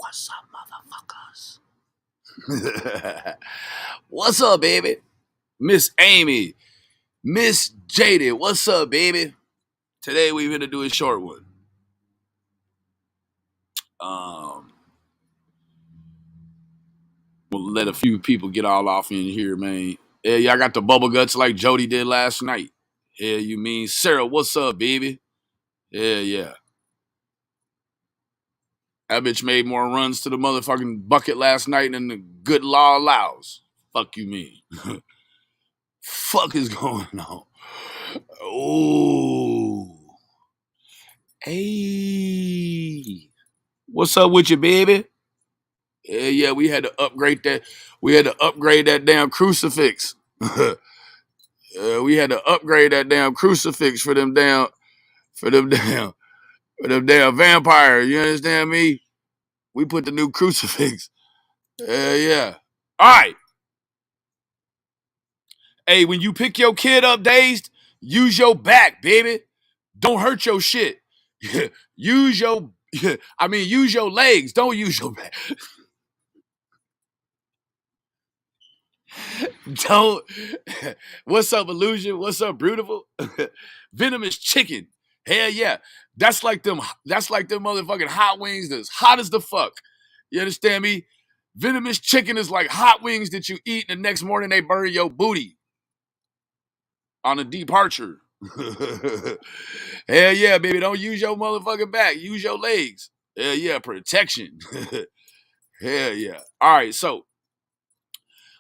What's up, motherfuckers? What's up, baby? Miss Amy, Miss Jaded, what's up, baby? Today we're gonna do a short one. Um, we'll let a few people get all off in here, man. Yeah, y'all got the bubble guts like Jody did last night. Yeah, you mean Sarah? What's up, baby? Yeah. That bitch made more runs to the motherfucking bucket last night than the good law allows. Fuck you mean? Fuck is going on? Oh, hey, what's up with you, baby? Yeah, we had to upgrade that. We had to upgrade that damn crucifix. We had to upgrade that damn crucifix for for them damn, for them damn vampires. You understand me? We put the new crucifix. Yeah. All right. Hey, when you pick your kid up dazed, use your back, baby. Don't hurt your shit. use your, use your legs. Don't use your back. Don't. What's up, illusion? What's up, beautiful? Venomous chicken. Hell yeah. That's like them. That's like them motherfucking hot wings. That's hot as the fuck. You understand me? Venomous chicken is like hot wings that you eat, and the next morning they bury your booty on a departure. Hell yeah, baby. Don't use your motherfucking back. Use your legs. Hell yeah, protection. Hell yeah. All right, so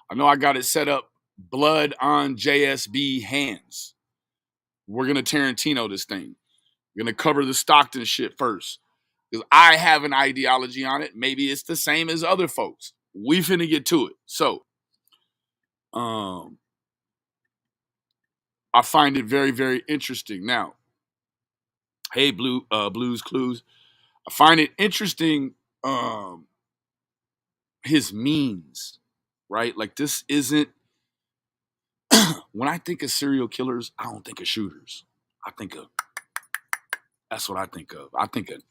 I know I got it set up. Blood on JSB hands. We're gonna Tarantino this thing. We're gonna cover the Stockton shit first. Because I have an ideology on it. Maybe it's the same as other folks. We finna get to it. So I find it very, very interesting. Now, hey, Blues Clues. I find it interesting his means, right? Like this isn't when I think of serial killers, I don't think of shooters. I think of that's what I think of. I think of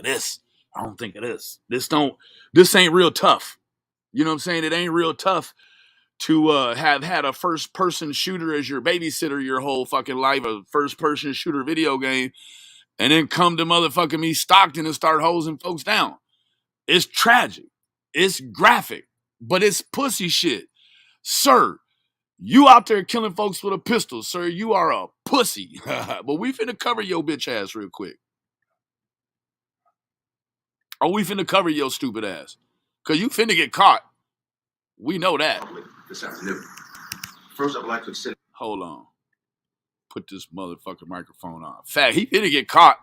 this. I don't think of this. This ain't real tough. You know what I'm saying? It ain't real tough to have had a first person shooter as your babysitter your whole fucking life, a first person shooter video game, and then come to motherfucking me Stockton and start hosing folks down. It's tragic. It's graphic, but it's pussy shit. Sir, you out there killing folks with a pistol, sir. You are a pussy. But we finna cover your bitch ass real quick. Or we finna cover your stupid ass. Because you finna get caught. We know that. This afternoon. First, I'd like to say. Hold on. Put this motherfucking microphone on. Fact, he finna get caught.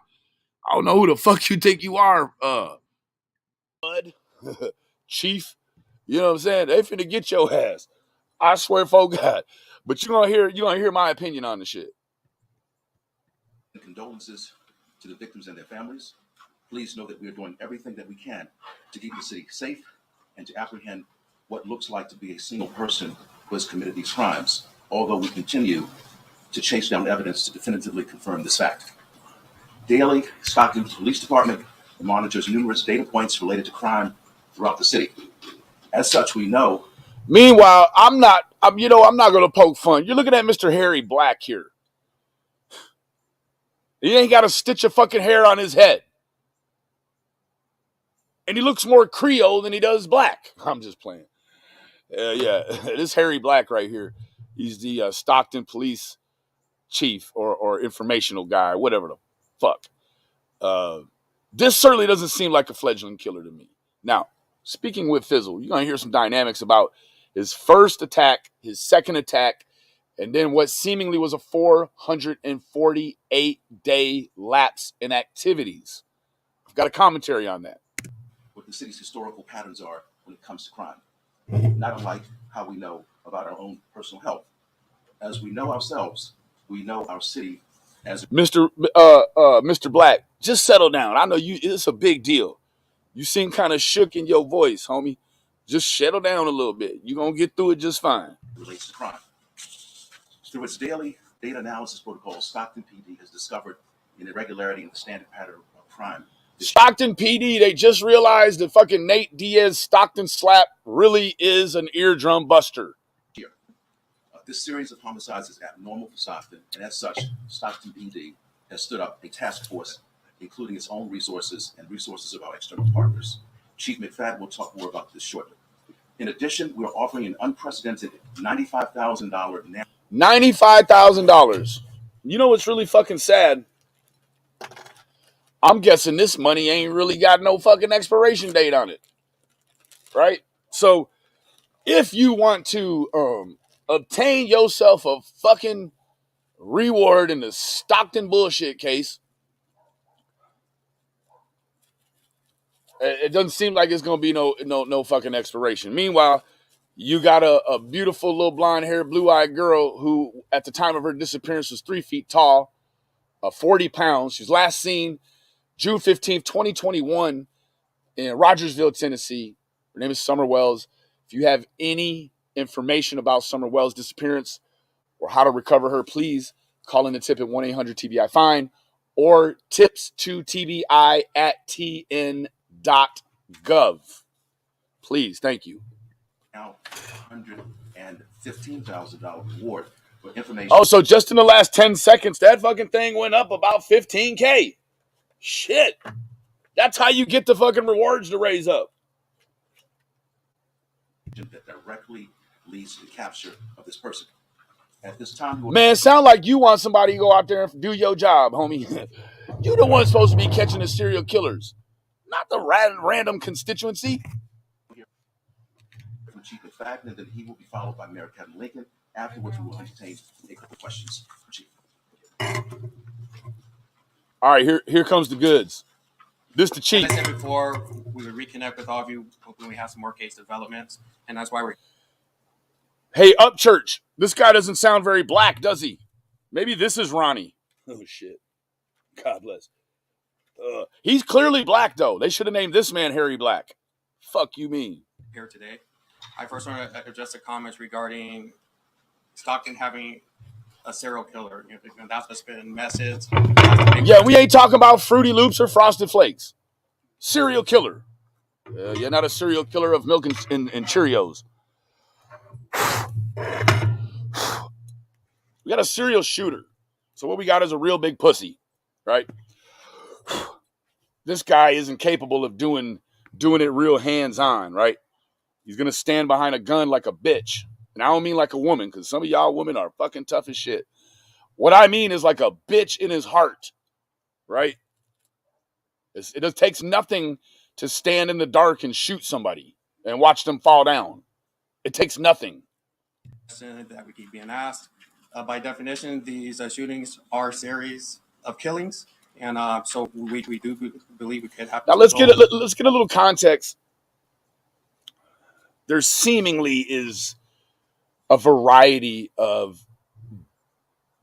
I don't know who the fuck you think you are, Bud. Chief. You know what I'm saying? They finna get your ass. I swear for God. But you gonna hear my opinion on the shit. Condolences to the victims and their families. Please know that we are doing everything that we can to keep the city safe and to apprehend what looks like to be a single person who has committed these crimes, although we continue to chase down evidence to definitively confirm this fact. Daily, Stockton Police Department monitors numerous data points related to crime throughout the city. As such, we know. Meanwhile, I'm not going to poke fun. You're looking at Mr. Harry Black here. He ain't got a stitch of fucking hair on his head. And he looks more Creole than he does black. I'm just playing. Yeah, this Harry Black right here. He's the Stockton police chief or informational guy, whatever the fuck. This certainly doesn't seem like a fledgling killer to me. Now, speaking with Fizzle, you're going to hear some dynamics about his first attack, his second attack, and then what seemingly was a 448-day lapse in activities. I've got a commentary on that. What the city's historical patterns are when it comes to crime. Not unlike how we know about our own personal health. As we know ourselves, we know our city as Mr. Black, just settle down. I know it's a big deal. You seem kind of shook in your voice, homie. Just settle down a little bit. You're going to get through it just fine. Relates to crime. Through its daily data analysis protocol, Stockton PD has discovered an irregularity in the standard pattern of crime. Stockton PD, they just realized that fucking Nate Diaz Stockton slap really is an eardrum buster. Here, this series of homicides is abnormal for Stockton, and as such, Stockton PD has stood up a task force, including its own resources and resources of our external partners. Chief McFadden will talk more about this shortly. In addition, we are offering an unprecedented $95,000 $95,000. You know what's really fucking sad? I'm guessing this money ain't really got no fucking expiration date on it. Right? So if you want to obtain yourself a fucking reward in the Stockton bullshit case, it doesn't seem like it's gonna be no fucking expiration. Meanwhile, you got a beautiful little blonde haired, blue eyed girl who, at the time of her disappearance, was 3 feet tall, 40 pounds. She's last seen June 15th, 2021, in Rogersville, Tennessee. Her name is Summer Wells. If you have any information about Summer Wells' disappearance or how to recover her, please call in the tip at 1-800-TBI-FINE or tips to TBI at tn.gov. Please, thank you. now $115,000 reward for information. Oh, so just in the last 10 seconds, that fucking thing went up about 15K. Shit. That's how you get the fucking rewards to raise up. That directly leads to the capture of this person. At this time, man, sound like you want somebody to go out there and do your job, homie. You the one supposed to be catching the serial killers, not the random constituency. From Chief McFadden, and then he will be followed by Mayor Kevin Lincoln. Afterwards, we will entertain a couple questions for Chief. All right, here comes the goods. This the chief. As I said before, we would reconnect with all of you when we have some more case developments, and that's why we're. Hey, Upchurch, this guy doesn't sound very black, does he? Maybe this is Ronnie. Oh, shit. God bless. He's clearly black, though. They should have named this man Harry Black. Fuck you mean? Here today. I first want to address the comments regarding Stockton having a serial killer. You know, that's what's been messaged. Yeah, we ain't talking about Fruity Loops or Frosted Flakes. Serial killer. You're not a serial killer of milk and Cheerios. We got a serial shooter. So what we got is a real big pussy, right? This guy isn't capable of doing it real hands-on, right? He's going to stand behind a gun like a bitch. And I don't mean like a woman, because some of y'all women are fucking tough as shit. What I mean is like a bitch in his heart, right? It takes nothing to stand in the dark and shoot somebody and watch them fall down. It takes nothing. That we keep being asked. By definition, these shootings are a series of killings, and so we do believe we could have. Now let's get a little context. There seemingly is a variety of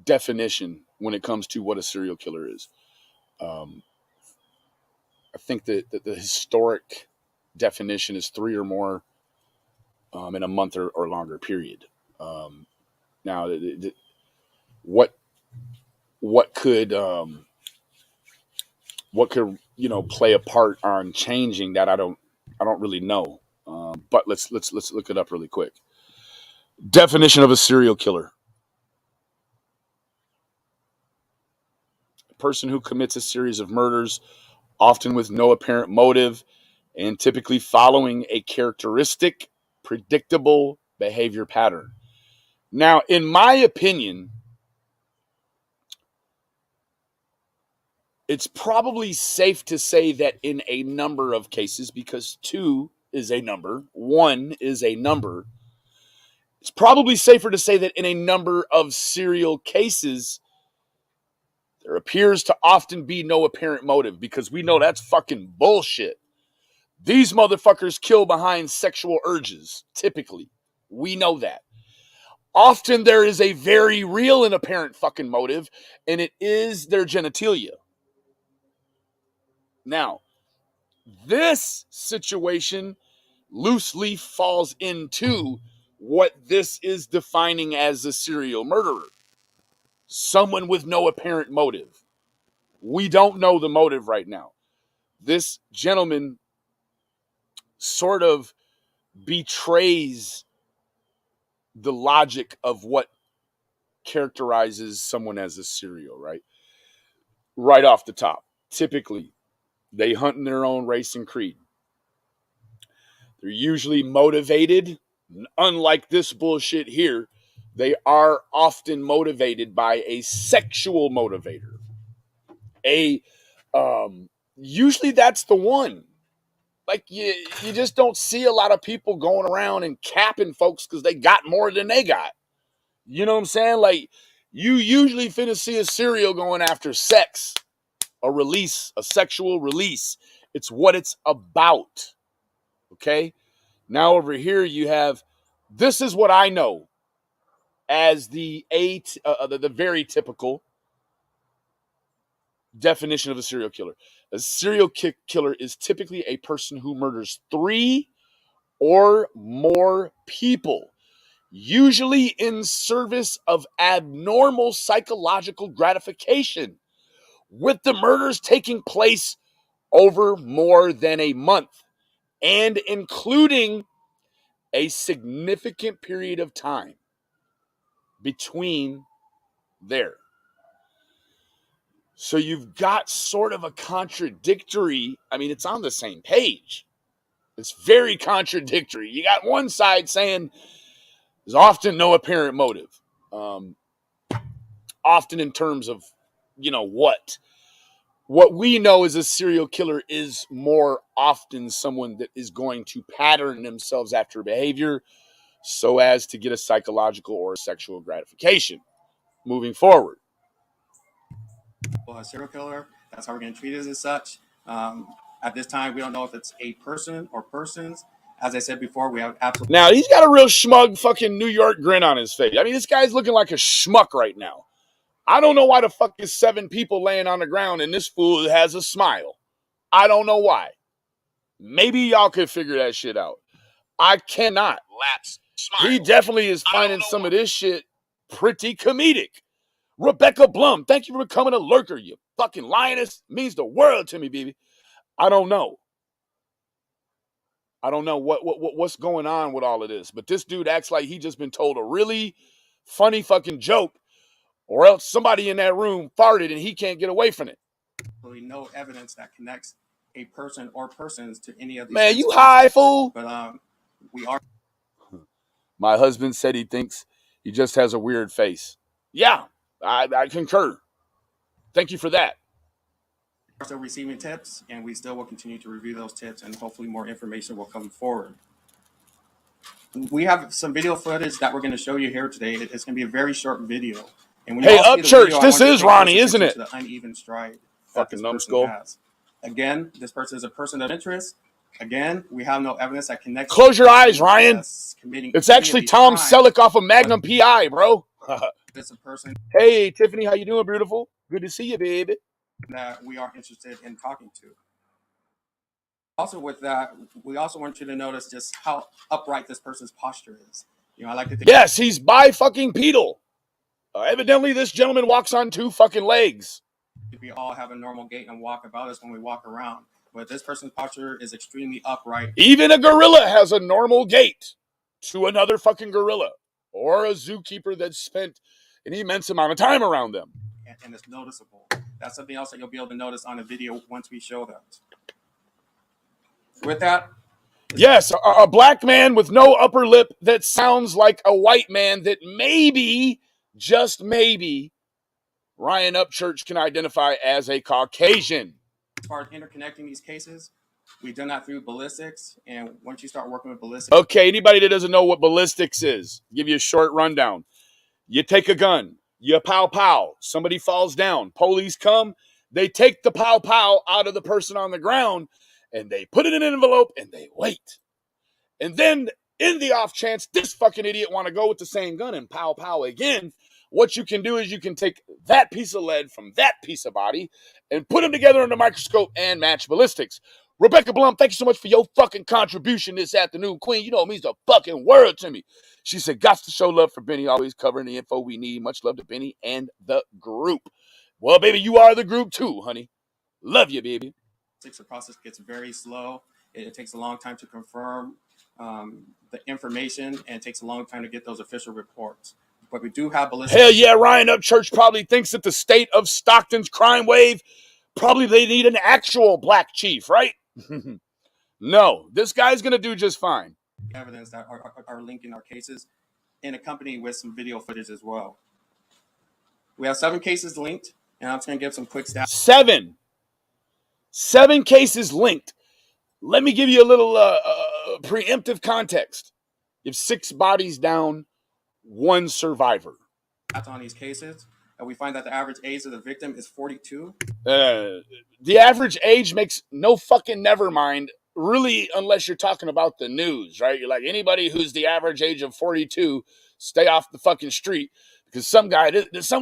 definition when it comes to what a serial killer is. I think that the historic definition is 3 or more in a month or longer period. Now, what could play a part on changing that? I don't really know. But let's look it up really quick. Definition of a serial killer: a person who commits a series of murders, often with no apparent motive, and typically following a characteristic, predictable behavior pattern. Now, in my opinion, it's probably safe to say that in a number of cases, because 2 is a number, 1 is a number, it's probably safer to say that in a number of serial cases, there appears to often be no apparent motive, because we know that's fucking bullshit. These motherfuckers kill behind sexual urges, typically. We know that. Often there is a very real and apparent fucking motive, and it is their genitalia. Now, this situation loosely falls into what this is defining as a serial murderer. Someone with no apparent motive. We don't know the motive right now. this gentleman sort of betrays the logic of what characterizes someone as a serial, right? Right off the top. Typically, they hunt in their own race and creed. They're usually motivated. Unlike this bullshit here, they are often motivated by a sexual motivator. A usually that's the one. Like you just don't see a lot of people going around and capping folks because they got more than they got. You know what I'm saying? Like you usually finna see a serial going after sex, a release, a sexual release. It's what it's about. Okay? Now over here you have, this is what I know as the very typical definition of a serial killer. A serial killer is typically a person who murders 3 or more people, usually in service of abnormal psychological gratification, with the murders taking place over more than a month and including a significant period of time between there. So you've got sort of a contradictory, I mean, it's on the same page. It's very contradictory. You got one side saying there's often no apparent motive, often in terms of, what? What we know as a serial killer is more often someone that is going to pattern themselves after behavior so as to get a psychological or a sexual gratification moving forward. A serial killer. That's how we're going to treat it as such. At this time, we don't know if it's a person or persons. As I said before, we have absolutely. Now, he's got a real schmug fucking New York grin on his face. I mean, this guy's looking like a schmuck right now. I don't know why the fuck is 7 people laying on the ground and this fool has a smile. I don't know why. Maybe y'all could figure that shit out. I cannot. Lapse. Smile. He definitely is finding some of this shit pretty comedic. Rebecca Blum, thank you for becoming a lurker, you fucking lioness. It means the world to me, baby. I don't know. I don't know what's going on with all of this, but this dude acts like he just been told a really funny fucking joke, or else somebody in that room farted and he can't get away from it. No evidence that connects a person or persons to any of these. Man, you high, fool. But we are. My husband said he thinks he just has a weird face. Yeah, I concur. Thank you for that. We're still receiving tips, and we still will continue to review those tips, and hopefully more information will come forward. We have some video footage that we're going to show you here today. It's going to be a very short video. And when hey, you all up see the church, video, this is Ronnie, isn't it? The uneven stride fucking numbskull. Again, this person is a person of interest. Again, we have no evidence that connects. Close your eyes, Ryan. It's actually Tom Selleck off of Magnum PI, bro. It's a person. Hey, Tiffany, how you doing, beautiful? Good to see you, baby. That we are interested in talking to. Also, with that, we also want you to notice just how upright this person's posture is. I like to think. Yes, he's bifedal. Evidently, this gentleman walks on 2 fucking legs. We all have a normal gait and walk about us when we walk around, but this person's posture is extremely upright. Even a gorilla has a normal gait to another fucking gorilla or a zookeeper that's spent an immense amount of time around them. And it's noticeable. That's something else that you'll be able to notice on a video once we show that. With that. Yes, a black man with no upper lip that sounds like a white man that maybe, just maybe, Ryan Upchurch can identify as a Caucasian. As far as interconnecting these cases, we've done that through ballistics, and once you start working with ballistics. Okay, anybody that doesn't know what ballistics is, give you a short rundown. You take a gun, you pow, somebody falls down, police come, they take the pow out of the person on the ground, and they put it in an envelope, and they wait. And then, in the off chance this fucking idiot want to go with the same gun and pow again, what you can do is you can take that piece of lead from that piece of body and put them together under a microscope and match ballistics. Rebecca Blum, thank you so much for your fucking contribution this afternoon. Queen, it means the fucking world to me. She said, got to show love for Benny, always covering the info we need. Much love to Benny and the group. Well, baby, you are the group too, honey. Love you, baby. The process gets very slow. It takes a long time to confirm the information, and it takes a long time to get those official reports. But we do have ballistics. Hell yeah, Ryan Upchurch probably thinks that the state of Stockton's crime wave, probably they need an actual black chief, right? No, this guy's going to do just fine. Evidence that are linking our cases, and accompanied with some video footage as well. We have 7 cases linked, and I'm just going to give some quick stats. 7 cases linked. Let me give you a little preemptive context. You have 6 bodies down, 1 survivor. On these cases, and we find that the average age of the victim is 42. The average age makes no fucking never mind, really, unless you're talking about the news, right? You're like, anybody who's the average age of 42, stay off the fucking street, because some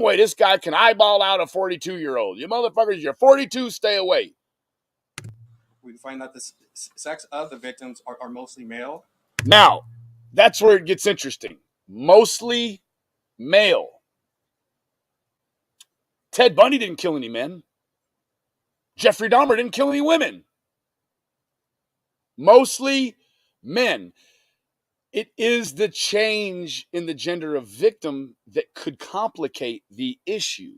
way this guy can eyeball out a 42-year-old. You motherfuckers, you're 42, stay away. We find that the sex of the victims are mostly male. Now, that's where it gets interesting. Mostly male. Ted Bundy didn't kill any men. Jeffrey Dahmer didn't kill any women. Mostly men. It is the change in the gender of victim that could complicate the issue,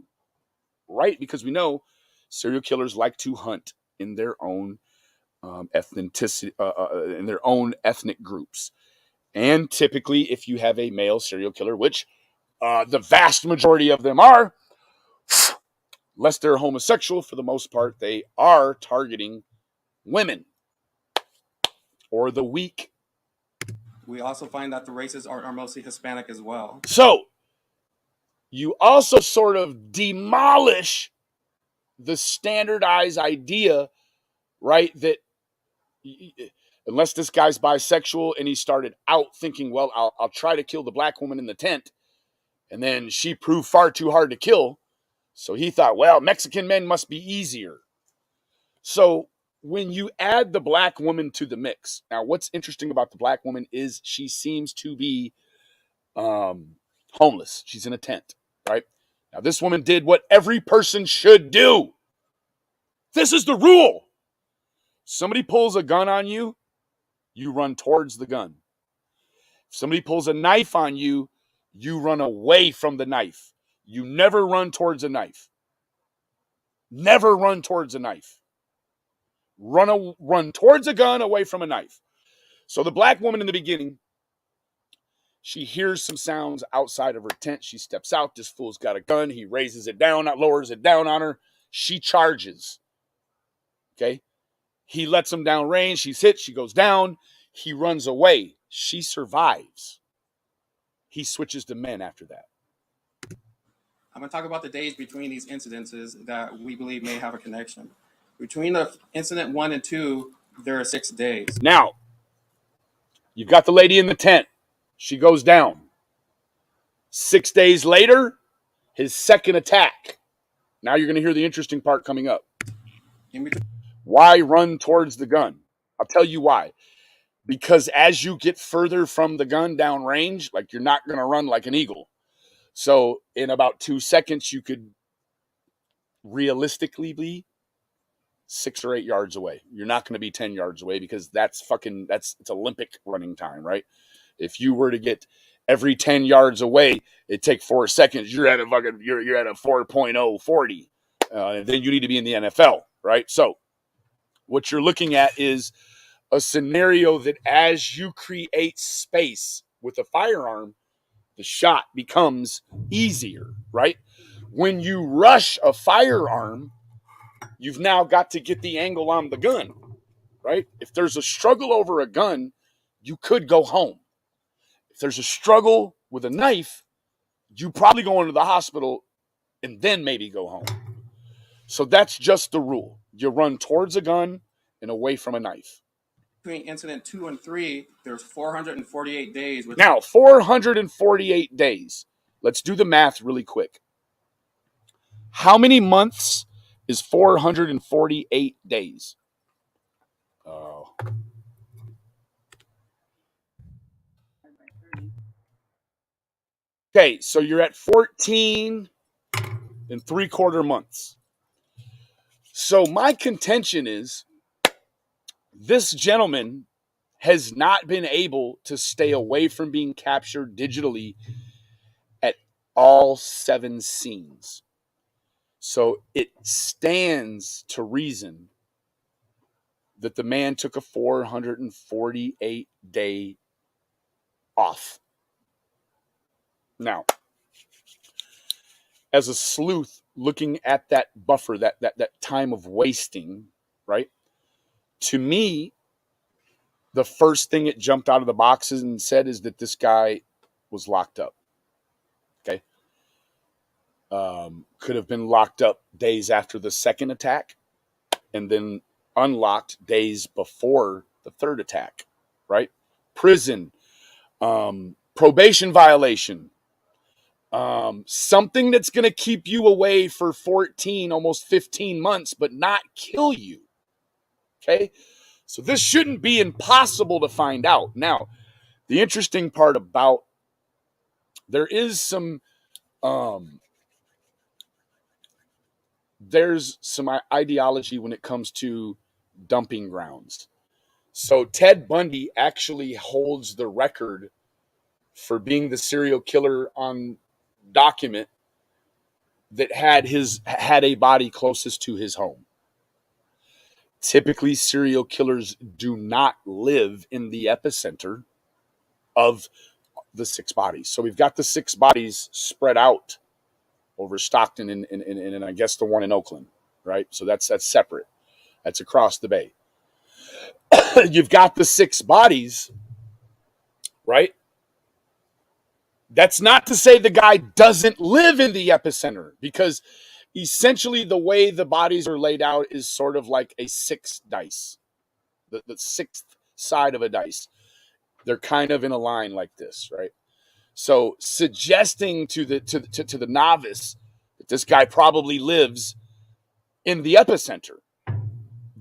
right? Because we know serial killers like to hunt in their own ethnicity, in their own ethnic groups. And typically, if you have a male serial killer, which the vast majority of them are, unless they're homosexual, for the most part, they are targeting women or the weak. We also find that the races are mostly Hispanic as well. So, you also sort of demolish the standardized idea, right, that unless this guy's bisexual and he started out thinking, well, I'll try to kill the black woman in the tent, and then she proved far too hard to kill, so he thought, well, Mexican men must be easier. So when you add the black woman to the mix, now what's interesting about the black woman is she seems to be homeless. She's in a tent, right? Now this woman did what every person should do. This is the rule. Somebody pulls a gun on you, you run towards the gun. If somebody pulls a knife on you, you run away from the knife. You never run towards a knife. Never run towards a knife. Run towards a gun, away from a knife. So the black woman in the beginning, she hears some sounds outside of her tent. She steps out. This fool's got a gun. He raises it down, lowers it down on her. She charges. Okay? He lets him down range. She's hit. She goes down. He runs away. She survives. He switches to men after that. I'm going to talk about the days between these incidences that we believe may have a connection. Between the incident 1 and 2, there are 6 days. Now, you've got the lady in the tent. She goes down. 6 days later, his second attack. Now you're going to hear the interesting part coming up. Why run towards the gun? I'll tell you why. Because as you get further from the gun down range, like you're not going to run like an eagle. So in about 2 seconds, you could realistically be 6 or 8 yards away. You're not going to be 10 yards away because it's Olympic running time, right? If you were to get every 10 yards away, it'd take 4 seconds. You're at a 4.040. Then you need to be in the NFL, right? So what you're looking at is a scenario that as you create space with a firearm, the shot becomes easier, right? When you rush a firearm, you've now got to get the angle on the gun, right? If there's a struggle over a gun, you could go home. If there's a struggle with a knife, you probably go into the hospital and then maybe go home. So that's just the rule. You run towards a gun and away from a knife. Between incident 2 and 3, there's 448 days. Now, 448 days. Let's do the math really quick. How many months is 448 days? Oh. Okay, so you're at 14 and 3/4 months. So my contention is This gentleman has not been able to stay away from being captured digitally at all 7 scenes. So it stands to reason that the man took a 448-day off. Now, as a sleuth looking at that buffer, that time of wasting, right? To me, the first thing it jumped out of the boxes and said is that this guy was locked up. Okay. Could have been locked up days after the second attack and then unlocked days before the third attack, right? Prison, probation violation, something that's going to keep you away for 14, almost 15 months, but not kill you. Okay. So this shouldn't be impossible to find out. Now, the interesting part about there is there's some ideology when it comes to dumping grounds. So Ted Bundy actually holds the record for being the serial killer on document that had a body closest to his home. Typically, serial killers do not live in the epicenter of the 6 bodies. So we've got the 6 bodies spread out over Stockton and I guess the one in Oakland, right? So that's separate. That's across the bay. You've got the 6 bodies, right? That's not to say the guy doesn't live in the epicenter, because essentially the way the bodies are laid out is sort of like a 6 dice, the 6th side of a dice. They're kind of in a line like this, right? So suggesting to the novice that this guy probably lives in the epicenter,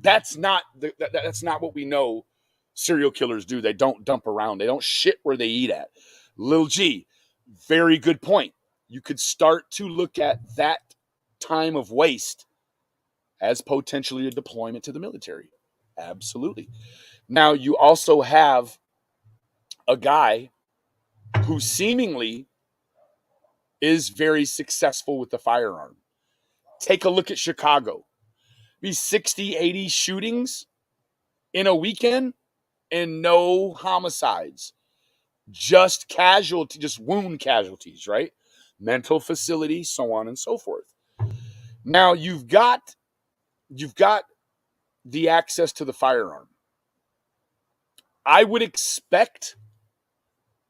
that's not what we know serial killers do. They don't dump around. They don't shit where they eat at. Lil G, very good point. You could start to look at that time of waste as potentially a deployment to the military. Absolutely. Now, you also have a guy who seemingly is very successful with the firearm. Take a look at Chicago. Be 60, 80 shootings in a weekend and no homicides. Just wound casualties, right? Mental facility, so on and so forth. Now you've got the access to the firearm. I would expect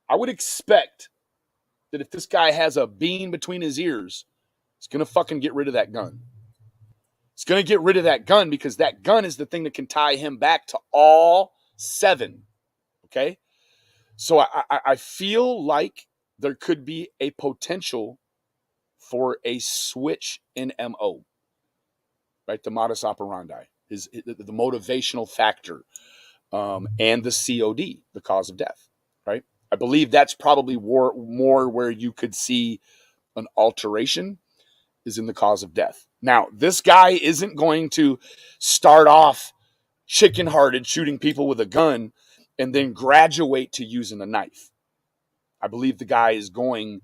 that if this guy has a bean between his ears, he's gonna fucking get rid of that gun. He's gonna get rid of that gun because that gun is the thing that can tie him back to all 7. Okay? So I feel like there could be a potential for a switch in MO, right? The modus operandi is the motivational factor, and the COD, the cause of death, right? I believe that's probably more where you could see an alteration is in the cause of death. Now, this guy isn't going to start off chicken-hearted shooting people with a gun and then graduate to using a knife. I believe the guy is going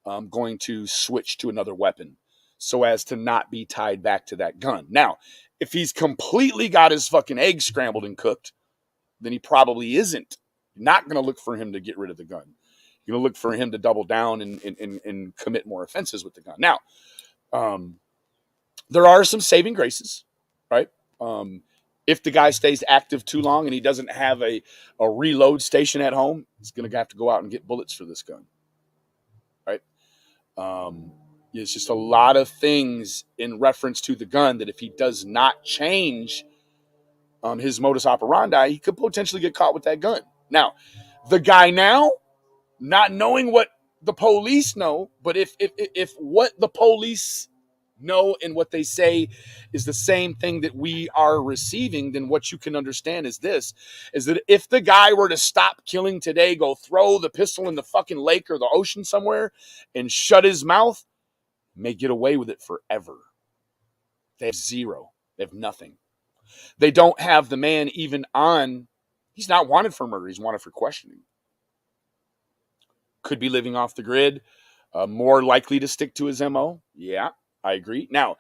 to switch to another weapon so as to not be tied back to that gun. Now, if he's completely got his fucking eggs scrambled and cooked, then he probably isn't. You're not going to look for him to get rid of the gun. You're going to look for him to double down and commit more offenses with the gun. Now, there are some saving graces, right? If the guy stays active too long and he doesn't have a reload station at home, he's going to have to go out and get bullets for this gun, right? It's just a lot of things in reference to the gun that if he does not change his modus operandi, he could potentially get caught with that gun. Now, the guy now, not knowing what the police know, but if what the police know and what they say is the same thing that we are receiving, then what you can understand is this, is that if the guy were to stop killing today, go throw the pistol in the fucking lake or the ocean somewhere and shut his mouth, may get away with it forever. They have zero. They have nothing. They don't have the man even on. He's not wanted for murder. He's wanted for questioning. Could be living off the grid. More likely to stick to his MO. Yeah, I agree. Now,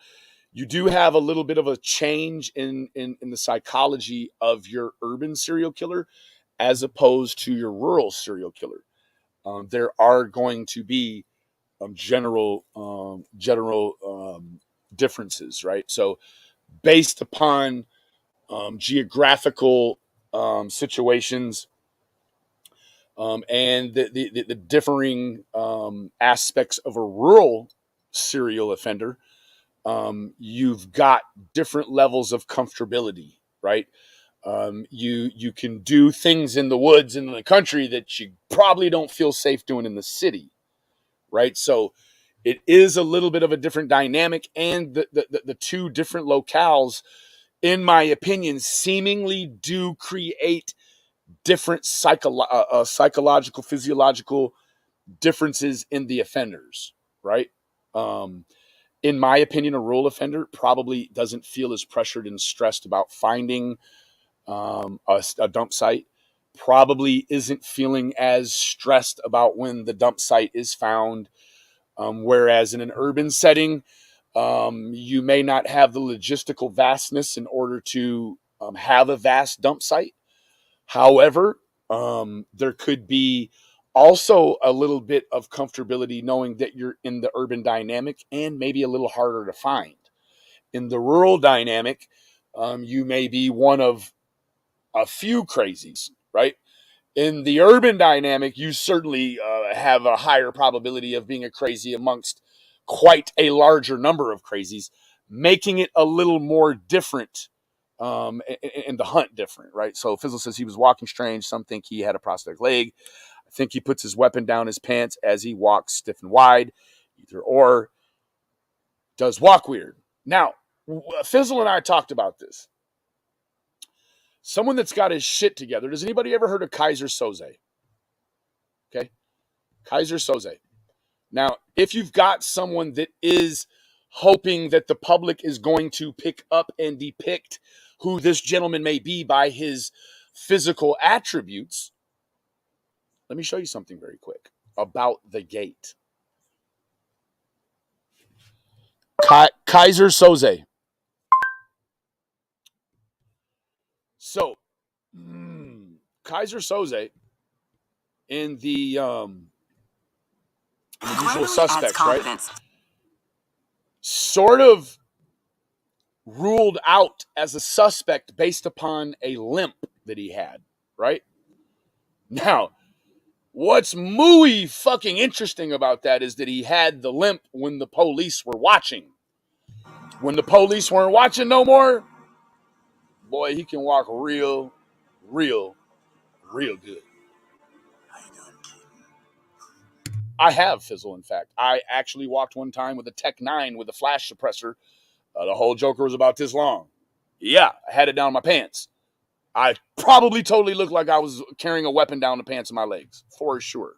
you do have a little bit of a change in the psychology of your urban serial killer as opposed to your rural serial killer. There are going to be general differences, right? So based upon geographical situations and the differing aspects of a rural serial offender, you've got different levels of comfortability, right? You can do things in the woods and in the country that you probably don't feel safe doing in the city, right? So it is a little bit of a different dynamic, and the two different locales, in my opinion, seemingly do create different psychological, physiological differences in the offenders, right? In my opinion, a rural offender probably doesn't feel as pressured and stressed about finding a dump site, probably isn't feeling as stressed about when the dump site is found. Whereas in an urban setting, you may not have the logistical vastness in order to have a vast dump site. However, there could be also a little bit of comfortability knowing that you're in the urban dynamic and maybe a little harder to find. In the rural dynamic, you may be one of a few crazies, right? In the urban dynamic, you certainly have a higher probability of being a crazy amongst quite a larger number of crazies, making it a little more different and the hunt different, right? So Fizzle says he was walking strange. Some think he had a prosthetic leg. I think he puts his weapon down his pants as he walks stiff and wide. Either or, does walk weird. Now, Fizzle and I talked about this. Someone that's got his shit together. Does anybody ever heard of Kaiser Soze? Okay. Kaiser Soze. Now, if you've got someone that is hoping that the public is going to pick up and depict who this gentleman may be by his physical attributes, let me show you something very quick about the gate. Kaiser Soze. So, Kaiser Soze in the usual suspects, right? Sort of ruled out as a suspect based upon a limp that he had, right? Now, what's muy fucking interesting about that is that he had the limp when the police were watching. When the police weren't watching no more, boy, he can walk real good. I have, Fizzle, in fact. I actually walked one time with a Tech 9 with a flash suppressor. The whole Joker was about this long. Yeah, I had it down my pants. I probably totally looked like I was carrying a weapon down the pants of my legs, for sure.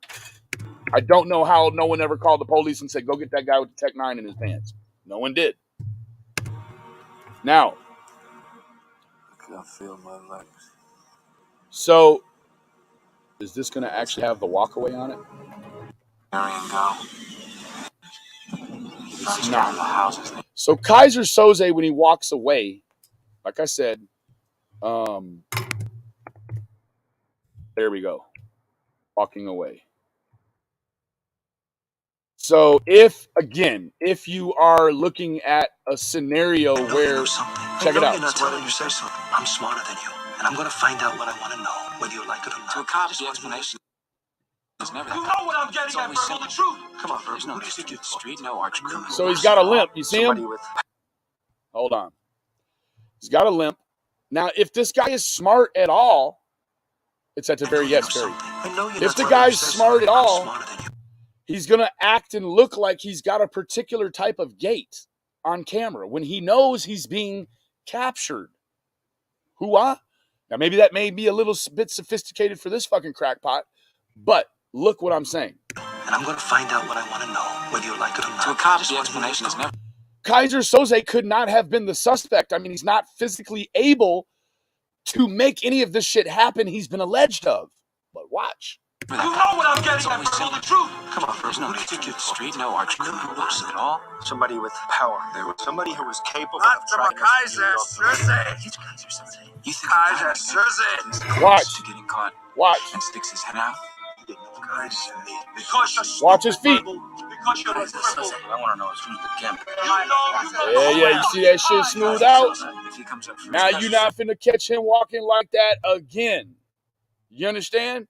I don't know how no one ever called the police and said, go get that guy with the Tech 9 in his pants. No one did. Now, I feel my legs. So, is this going to actually have the walkaway on it? It's not. So Kaiser Soze, when he walks away, like I said, there we go, walking away. So if you are looking at a scenario where, check it out. You say something. I'm smarter than you, and I'm going to find out what I want to know, whether you like it or not. To a cop, the explanation is never. You know what I'm getting at, bro. The truth. Come on, bro. There's no mystery to the street, no arch criminal. So he's got a limp. You see him? Hold on. He's got a limp. Now, if this guy is smart at all, it's at the very yes, Barry. If the guy's smart at all, he's going to act and look like he's got a particular type of gait on camera when he knows he's being captured. Hoo-ah? Now, maybe that may be a little bit sophisticated for this fucking crackpot, but look what I'm saying. And I'm going to find out what I want to know, whether you like it or not. To a cop, the explanation is never. Kaiser Soze could not have been the suspect. I mean, he's not physically able to make any of this shit happen he's been alleged of. But watch. You know what I'm getting at, for the truth. Come on, there's no ticket street, no arch criminals at all. Somebody with power. There was somebody who was capable of tracking Kaiser Soze. He's Kaiser Soze. You think Kaiser Soze. Watch. to getting caught Watch. and sticks his head out? Because Watch his feet. Because you're a cripple. I want to know who's the camp. Yeah, you see that shit smooth out? If he comes up for Now you're not finna catch him walking like that again. You understand?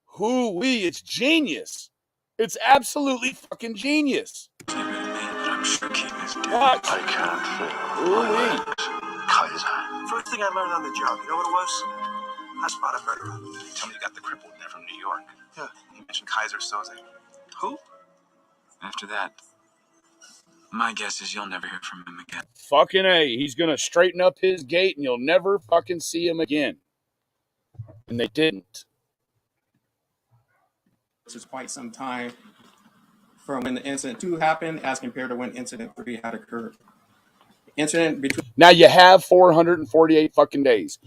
Hoo-wee, it's genius. It's absolutely fucking genius. I'm sure Keaton is dead. Watch. I can't feel Hoo-wee. Kaiser. First thing I learned on the job, you know what it was? I spotted a murderer. Tell me you got the cripple there from New York. Yeah. You mentioned Kaiser Soze. Who? After that, my guess is you'll never hear from him again. Fucking A. He's gonna straighten up his gate and you'll never fucking see him again. And they didn't. Which is quite some time from when the incident 2 happened as compared to when incident 3 had occurred. Incident between Now you have 448 fucking days.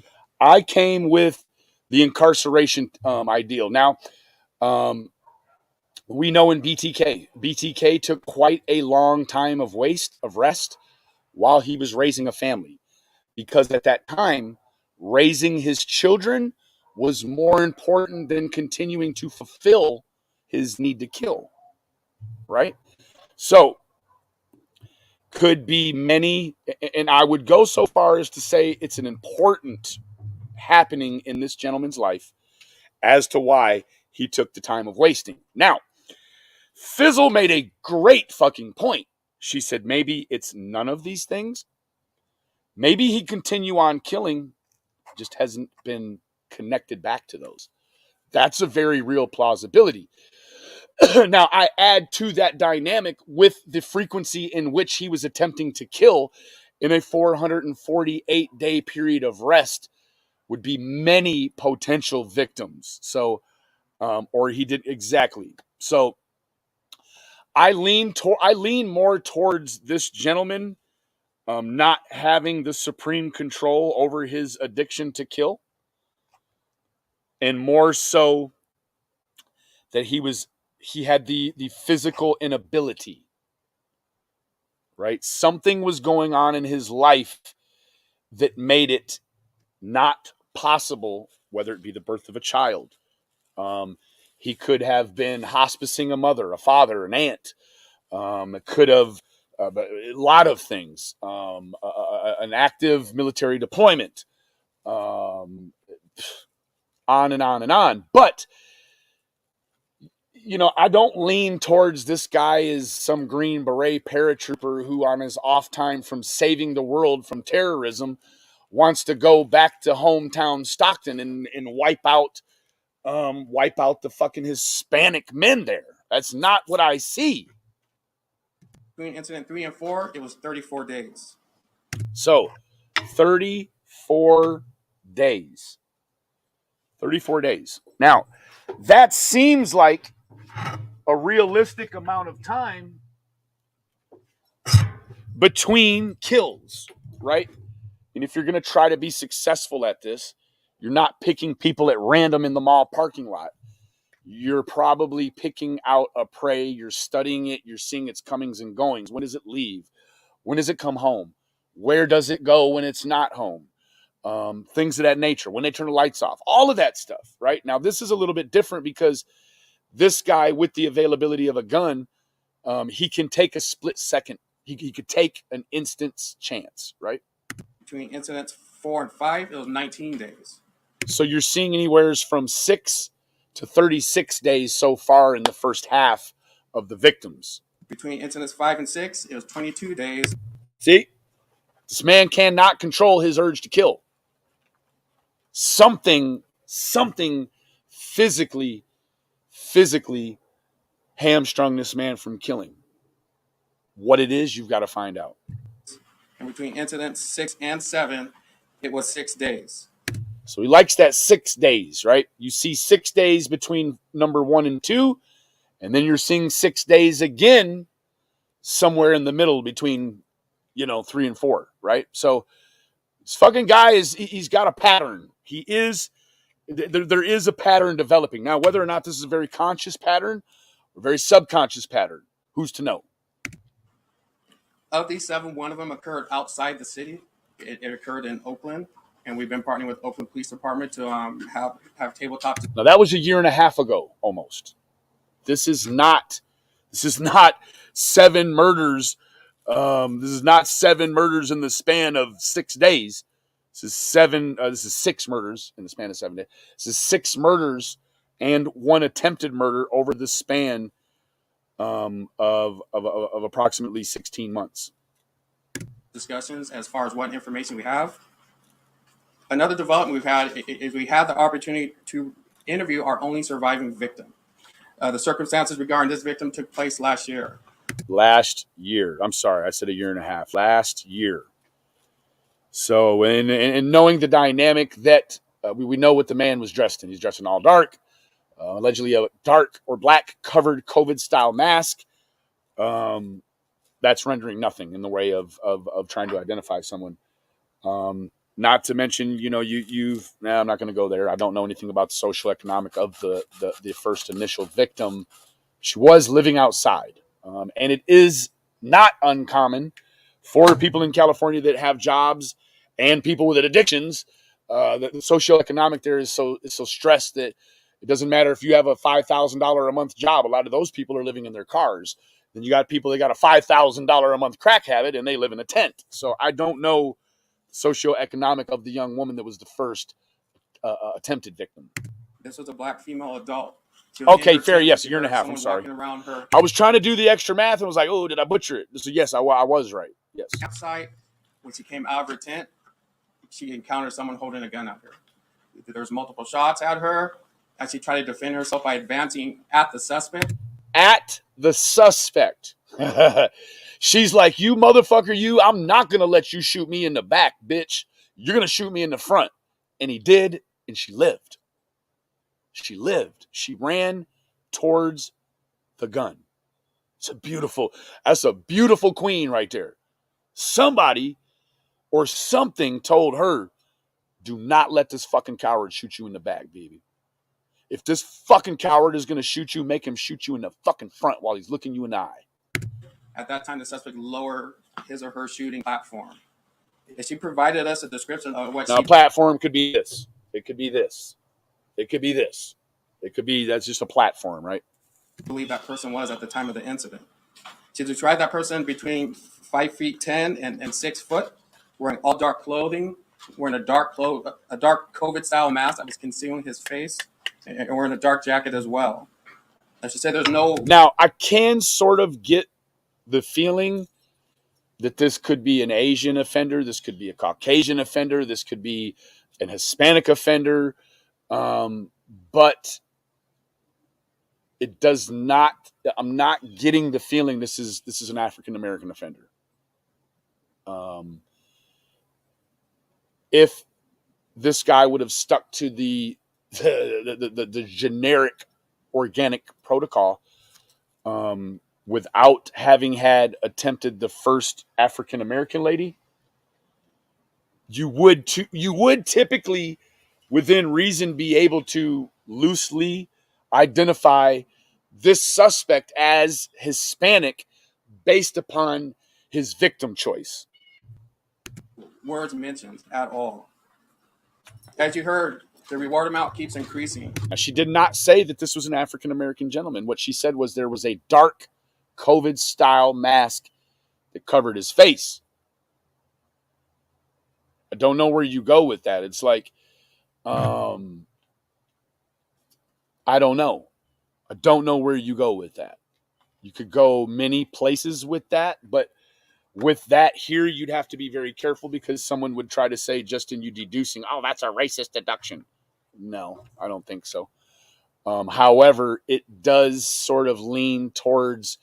I came with the incarceration ideal. Now, we know in BTK took quite a long time of rest while he was raising a family. Because at that time, raising his children was more important than continuing to fulfill his need to kill. Right? So, could be many, and I would go so far as to say it's an important happening in this gentleman's life as to why he took the time of wasting. Now, Fizzle made a great fucking point. She said maybe it's none of these things. Maybe he'd continue on killing, just hasn't been connected back to those. That's a very real plausibility. Now, I add to that dynamic with the frequency in which he was attempting to kill in a 448-day period of rest would be many potential victims. So, or he did exactly. So, I lean more towards this gentleman not having the supreme control over his addiction to kill, and more so that he had the physical inability. Right? Something was going on in his life that made it not possible, whether it be the birth of a child. He could have been hospicing a mother, a father, an aunt. It could have a lot of things. An active military deployment. On and on and on. But, you know, I don't lean towards this guy as some Green Beret paratrooper who on his off time from saving the world from terrorism wants to go back to hometown Stockton and wipe out the fucking Hispanic men there. That's not what I see. between incident 3 and 4, it was 34 days. So, 34 days. 34 days. Now, that seems like a realistic amount of time between kills, right? And if you're going to try to be successful at this, you're not picking people at random in the mall parking lot. You're probably picking out a prey. You're studying it. You're seeing its comings and goings. When does it leave? When does it come home? Where does it go when it's not home? Things of that nature. When they turn the lights off. All of that stuff, right? Now, this is a little bit different because this guy with the availability of a gun, he can take a split second. He could take an instant's chance, right? Between incidents 4 and 5, it was 19 days. So you're seeing anywhere from 6 to 36 days so far in the first half of the victims. Between incidents 5 and 6, it was 22 days. See? This man cannot control his urge to kill. Something physically hamstrung this man from killing. What it is, you've got to find out. And between incidents 6 and 7, it was 6 days. So he likes that 6 days, right? You see 6 days between number 1 and 2, and then you're seeing 6 days again somewhere in the middle between, 3 and 4, right? So this fucking guy he's got a pattern. There is a pattern developing. Now, whether or not this is a very conscious pattern or very subconscious pattern, who's to know? Of these 7, one of them occurred outside the city. It occurred in Oakland, and we've been partnering with Oakland Police Department to have tabletop. Now, that was a year and a half ago, almost. This is not 7 murders. This is not 7 murders in the span of 6 days. This is 6 murders in the span of 7 days. This is 6 murders and 1 attempted murder over the span of approximately 16 months. Discussions as far as what information we have. Another development we've had is we had the opportunity to interview our only surviving victim. The circumstances regarding this victim took place last year. Last year. I'm sorry, I said a year and a half. Last year. So, and knowing the dynamic that we know what the man was dressed in. He's dressed in all dark, allegedly a dark or black covered COVID-style mask. That's rendering nothing in the way of trying to identify someone. Not to mention, I'm not going to go there. I don't know anything about the social economic of the first initial victim. She was living outside. And it is not uncommon for people in California that have jobs and people with addictions. The socioeconomic there is so stressed that it doesn't matter if you have a $5,000 a month job. A lot of those people are living in their cars. Then you got people that got a $5,000 a month crack habit and they live in a tent. So I don't know socioeconomic of the young woman that was the first attempted victim. This was a black female adult. Okay, fair. Yes, a year and a half. I'm sorry. Her. I was trying to do the extra math and was like, oh, did I butcher it? So yes, I was right. Yes. Outside, when she came out of her tent, she encountered someone holding a gun at her. There was multiple shots at her as she tried to defend herself by advancing at the suspect. At the suspect. She's like, you motherfucker, you, I'm not going to let you shoot me in the back, bitch. You're going to shoot me in the front. And he did, and she lived. She lived. She ran towards the gun. That's a beautiful queen right there. Somebody or something told her, do not let this fucking coward shoot you in the back, baby. If this fucking coward is going to shoot you, make him shoot you in the fucking front while he's looking you in the eye. At that time, the suspect lowered his or her shooting platform. She provided us a description of what now, platform could be this. It could be this. It could be this. It could be, that's just a platform, right? I believe that person was at the time of the incident. She described that person between 5'10" and 6 foot, wearing all dark clothing, wearing a dark COVID-style mask that was concealing his face, and wearing a dark jacket as well. I should say there's no... Now, I can sort of get the feeling that this could be an Asian offender, this could be a Caucasian offender, this could be an Hispanic offender, but it does not. I'm not getting the feeling this is an African American offender. If this guy would have stuck to the generic organic protocol, without having had attempted the first African American lady, you would typically, within reason, be able to loosely identify this suspect as Hispanic based upon his victim choice. Words mentioned at all. As you heard, the reward amount keeps increasing. Now, she did not say that this was an African American gentleman. What she said was there was a dark COVID-style mask that covered his face. I don't know where you go with that. It's like, I don't know. I don't know where you go with that. You could go many places with that, but with that here, you'd have to be very careful because someone would try to say, Justin, you deducing, oh, that's a racist deduction. No, I don't think so. However, it does sort of lean towards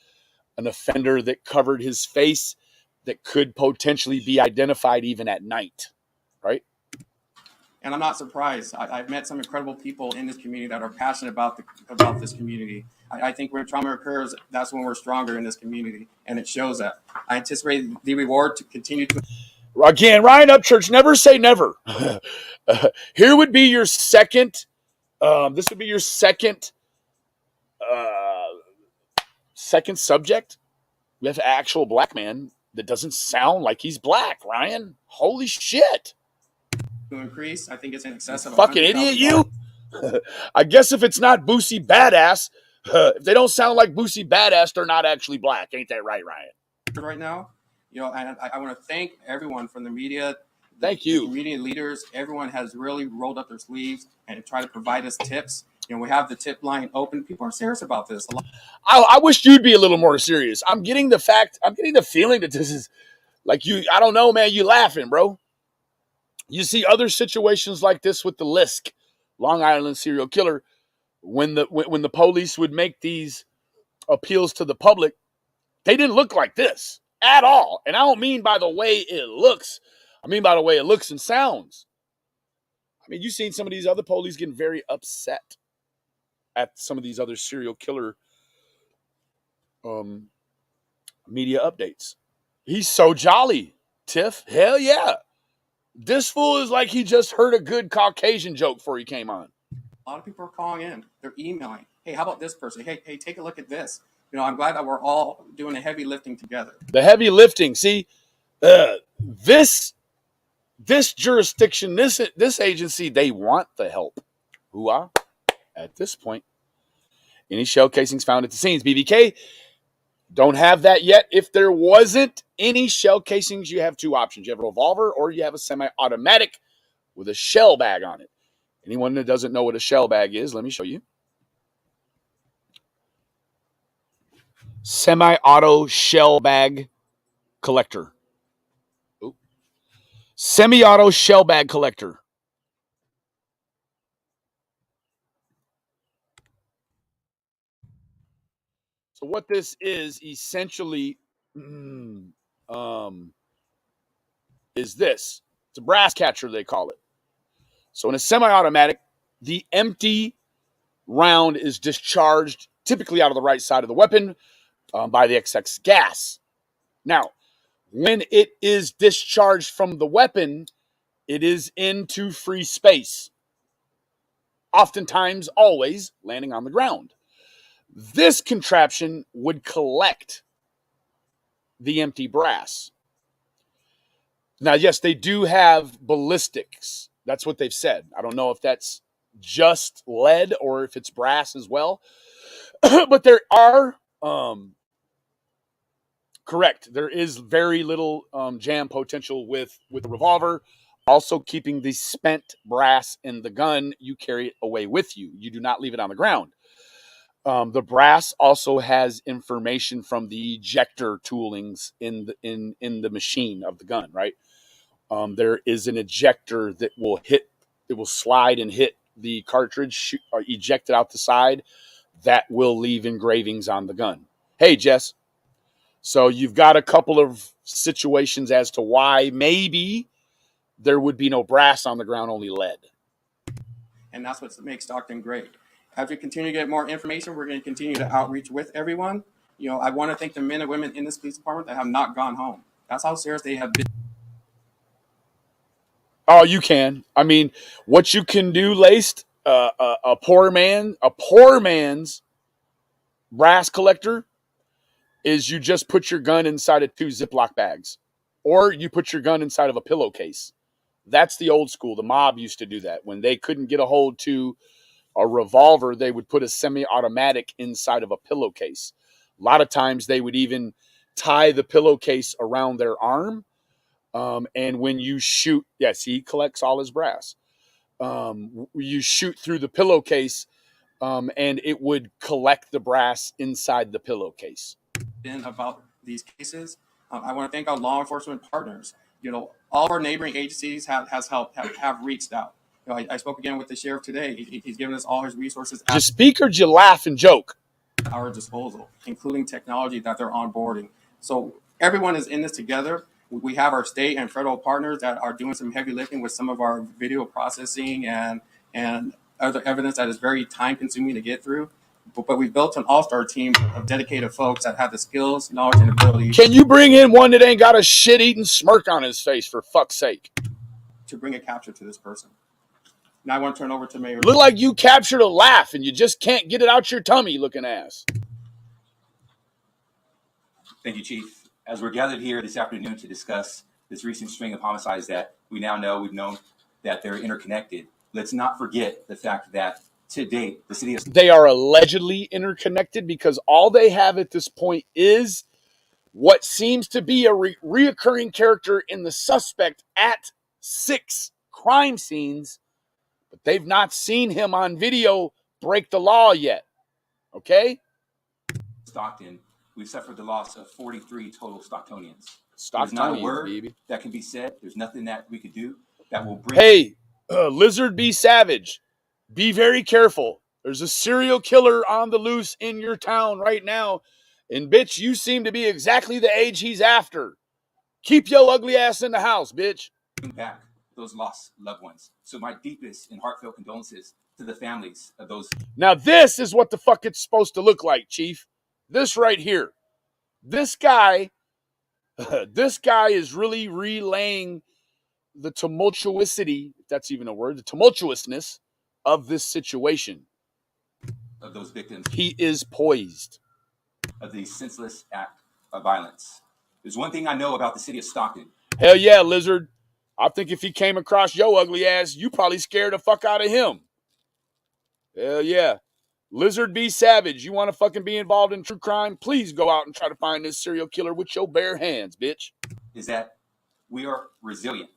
an offender that covered his face that could potentially be identified even at night, right? And I'm not surprised. I've met some incredible people in this community that are passionate about this community. I think when trauma occurs, that's when we're stronger in this community, and it shows that. I anticipate the reward to continue to. Again, Ryan Upchurch, never say never. Here would be your second. This would be your second subject with an actual black man that doesn't sound like he's black. Ryan, holy shit! Increase. I think it's in excess of Fucking idiot, $100,000. you. I guess if it's not Boosie Badass, if they don't sound like Boosie Badass, they're not actually black. Ain't that right, Ryan? Right now, and I want to thank everyone from the media. Thank you. Community leaders, everyone has really rolled up their sleeves and tried to provide us tips. We have the tip line open. People are serious about this. I wish you'd be a little more serious. I'm getting the feeling that this is like you. I don't know, man. You laughing, bro. You see other situations like this with the Lisk, Long Island serial killer, when the police would make these appeals to the public, they didn't look like this at all. And I don't mean by the way it looks. I mean by the way it looks and sounds. I mean, you've seen some of these other police getting very upset at some of these other serial killer media updates. He's so jolly, Tiff. Hell yeah. This fool is like he just heard a good Caucasian joke before he came on. A lot of people are calling in. They're emailing. Hey, how about this person? Hey, take a look at this. I'm glad that we're all doing the heavy lifting together. The heavy lifting. See, this jurisdiction, this agency, they want the help. Hoo-ah. At this point, any shell casings found at the scenes. BBK, don't have that yet. If there wasn't any shell casings, you have two options. You have a revolver or you have a semi-automatic with a shell bag on it. Anyone that doesn't know what a shell bag is, let me show you. Semi-auto shell bag collector. Ooh. Semi-auto shell bag collector. So what this is essentially is this. It's a brass catcher, they call it. So in a semi-automatic, the empty round is discharged typically out of the right side of the weapon by the XX gas. Now, when it is discharged from the weapon, it is into free space. Oftentimes, always landing on the ground. This contraption would collect the empty brass. Now, yes, they do have ballistics. That's what they've said. I don't know if that's just lead or if it's brass as well. But there are, correct, there is very little jam potential with the revolver. Also, keeping the spent brass in the gun, you carry it away with you. You do not leave it on the ground. The brass also has information from the ejector toolings in the machine of the gun, right? There is an ejector that will slide and hit the cartridge, or eject it out the side. That will leave engravings on the gun. Hey, Jess. So you've got a couple of situations as to why maybe there would be no brass on the ground, only lead. And that's what makes Stockton great. As we continue to get more information, we're going to continue to outreach with everyone. I want to thank the men and women in this police department that have not gone home. That's how serious they have been. Oh, you can. I mean, what you can do, Laced, a poor man's brass collector is you just put your gun inside of 2 Ziploc bags, or you put your gun inside of a pillowcase. That's the old school. The mob used to do that. When they couldn't get a hold to a revolver, they would put a semi-automatic inside of a pillowcase. A lot of times they would even tie the pillowcase around their arm. And when you shoot, yes, he collects all his brass. You shoot through the pillowcase, and it would collect the brass inside the pillowcase. About these cases, I want to thank our law enforcement partners. All of our neighboring agencies have reached out. I spoke again with the sheriff today. He's given us all his resources. Did you speak or did you laugh and joke? At our disposal, including technology that they're onboarding. So everyone is in this together. We have our state and federal partners that are doing some heavy lifting with some of our video processing and other evidence that is very time consuming to get through. But we built an all-star team of dedicated folks that have the skills, knowledge, and ability. Can you bring in one that ain't got a shit-eating smirk on his face, for fuck's sake? To bring a capture to this person. Now I want to turn over to Mayor. Look like you captured a laugh and you just can't get it out your tummy looking ass. Thank you, Chief. As we're gathered here this afternoon to discuss this recent string of homicides that we've known that they're interconnected, let's not forget the fact that to date, the city of... They are allegedly interconnected because all they have at this point is what seems to be a reoccurring character in the suspect at 6 crime scenes, but they've not seen him on video break the law yet. Okay? Stockton, we've suffered the loss of 43 total Stocktonians. There's not a word that can be said. There's nothing that we could do that will bring... Hey, Lizard B. Savage, be very careful. There's a serial killer on the loose in your town right now. And, bitch, you seem to be exactly the age he's after. Keep your ugly ass in the house, bitch. Bring back those lost loved ones. So my deepest and heartfelt condolences to the families of those... Now, this is what the fuck it's supposed to look like, Chief. This right here. This guy is really relaying the tumultuosity, if that's even a word, the tumultuousness of this situation. Of those victims. He is poised. Of the senseless act of violence. There's one thing I know about the city of Stockton. Hell yeah, Lizard. I think if he came across your ugly ass, you probably scared the fuck out of him. Hell yeah. Lizard B. Savage, you want to fucking be involved in true crime? Please go out and try to find this serial killer with your bare hands, bitch. Is that we are resilient.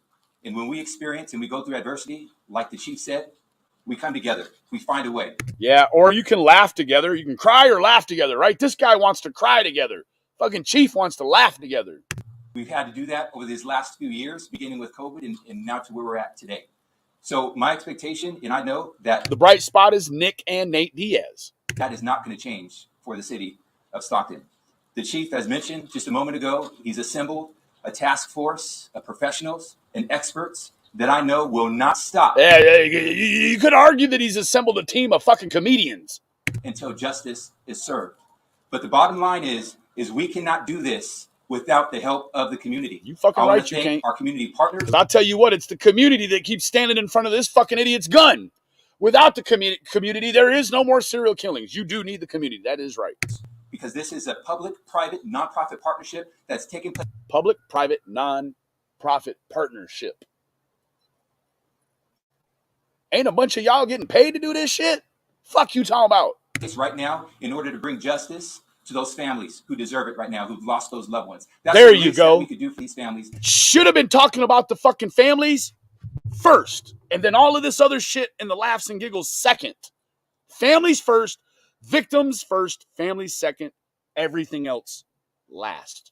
And when we experience and we go through adversity, like the chief said, we come together. We find a way. Yeah, or you can laugh together. You can cry or laugh together, right? This guy wants to cry together. Fucking Chief wants to laugh together. We've had to do that over these last few years, beginning with COVID and now to where we're at today. So my expectation, and I know that... The bright spot is Nick and Nate Diaz. That is not going to change for the city of Stockton. The chief, as mentioned just a moment ago, he's assembled a task force of professionals and experts that I know will not stop. Yeah, you could argue that he's assembled a team of fucking comedians. Until justice is served. But the bottom line is we cannot do this without the help of the community. You fucking right, you can't. Our community partners. I'll tell you what, it's the community that keeps standing in front of this fucking idiot's gun. Without the community, there is no more serial killings. You do need the community. That is right. Because this is a public-private, nonprofit partnership that's taking place. Public-private, nonprofit partnership. Ain't a bunch of y'all getting paid to do this shit? Fuck you talking about? It's right now in order to bring justice to those families who deserve it right now, who've lost those loved ones. That's there the you go. we could do for these families. Should have been talking about the fucking families first, and then all of this other shit and the laughs and giggles second. Families first, victims first, families second, everything else last.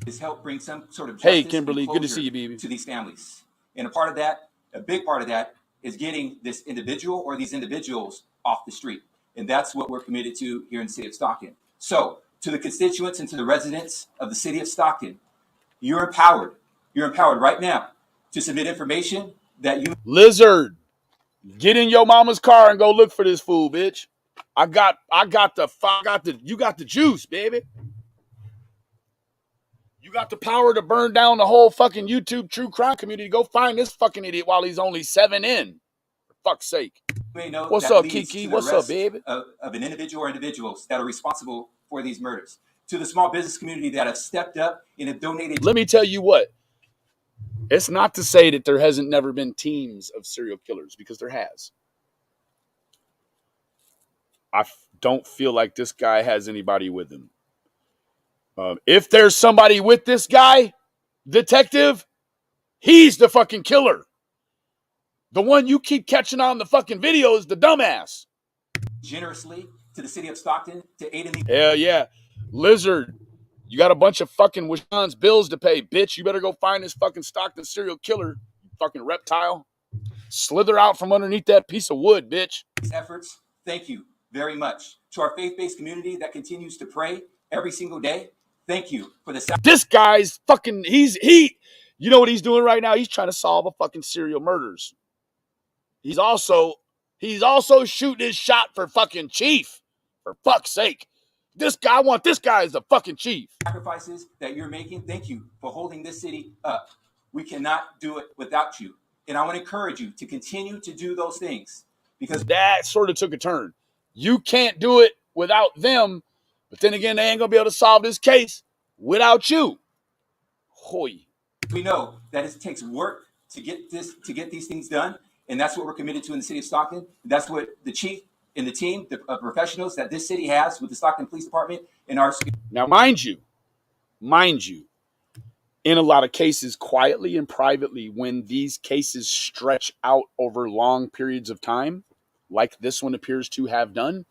This help bring some sort of justice. Hey, Kimberly, good to see you, baby. To these families. And a big part of that, is getting this individual or these individuals off the street. And that's what we're committed to here in the city of Stockton. So, to the constituents and to the residents of the city of Stockton, you're empowered. You're empowered right now to submit information that you... Lizard, get in your mama's car and go look for this fool, bitch. You got the juice, baby. You got the power to burn down the whole fucking YouTube true crime community. Go find this fucking idiot while he's only 7 in. For fuck's sake. What's up, Kiki? What's up, baby? Of an individual or individuals that are responsible for these murders. To the small business community that have stepped up and have donated. Let me tell you what. It's not to say that there hasn't never been teams of serial killers, because there has. I don't feel like this guy has anybody with him. If there's somebody with this guy, detective, he's the fucking killer. The one you keep catching on the fucking video is the dumbass. Generously to the city of Stockton to aid in the... Hell yeah. Lizard, you got a bunch of fucking Wisconsin's bills to pay, bitch. You better go find this fucking Stockton serial killer, you fucking reptile. Slither out from underneath that piece of wood, bitch. These efforts, thank you very much. To our faith-based community that continues to pray every single day, Thank you for the This guy's fucking, you know what he's doing right now? He's trying to solve a fucking serial murders. He's also shooting his shot for fucking chief. For fuck's sake. This guy, I want this guy as the fucking chief. sacrifices that you're making. Thank you for holding this city up. We cannot do it without you. And I want to encourage you to continue to do those things because that sort of took a turn. You can't do it without them, but then again, they ain't gonna be able to solve this case without you. Hoy. we know that it takes work to get these things done, and that's what we're committed to in the city of Stockton. That's what the chief and the team, the professionals that this city has with the Stockton Police Department and our. Now, mind you, in a lot of cases, quietly and privately, when these cases stretch out over long periods of time, like this one appears to have done,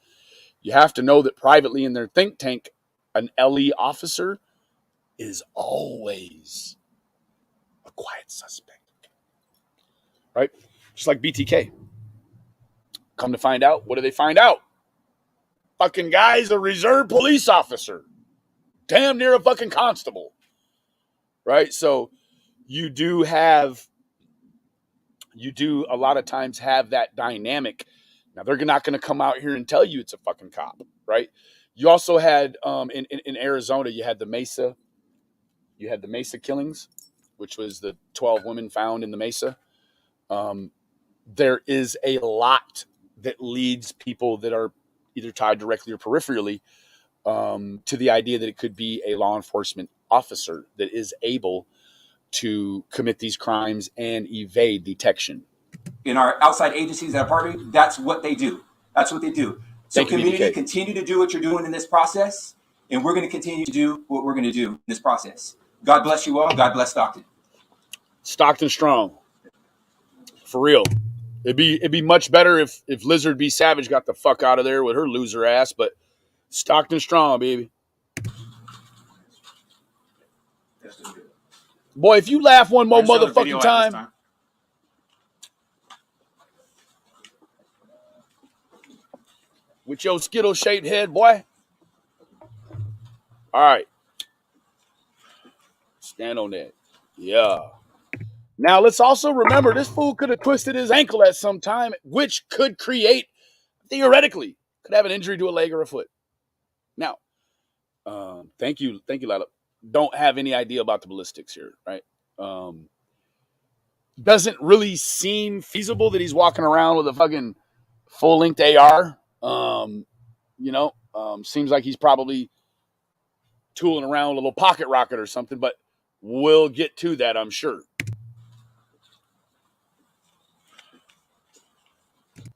you have to know that privately in their think tank, an LE officer is always a quiet suspect. Right? Just like BTK. Come to find out, what do they find out? Fucking guy's a reserve police officer. Damn near a fucking constable. Right? So you do a lot of times have that dynamic. Now, they're not going to come out here and tell you it's a fucking cop, right? You also had, in Arizona, you had the Mesa killings, which was the 12 women found in the Mesa. There is a lot that leads people that are either tied directly or peripherally to the idea that it could be a law enforcement officer that is able to commit these crimes and evade detection. In our outside agencies that are part of it, that's what they do. That's what they do. So Thank you, community, BDK. continue to do what you're doing in this process, and we're going to continue to do what we're going to do in this process. God bless you all. God bless Stockton. Stockton strong. For real. It'd be much better if Lizard B. Savage got the fuck out of there with her loser ass, but Stockton strong, baby. Boy, if you laugh one more motherfucking time. With your Skittle-shaped head, boy. All right. Stand on that. Yeah. Now, let's also remember this fool could have twisted his ankle at some time, which could create, theoretically, could have an injury to a leg or a foot. Now, thank you, Lila. Don't have any idea about the ballistics here, right? Doesn't really seem feasible that he's walking around with a fucking full-length AR. Seems like he's probably tooling around with a little pocket rocket or something, but we'll get to that, I'm sure.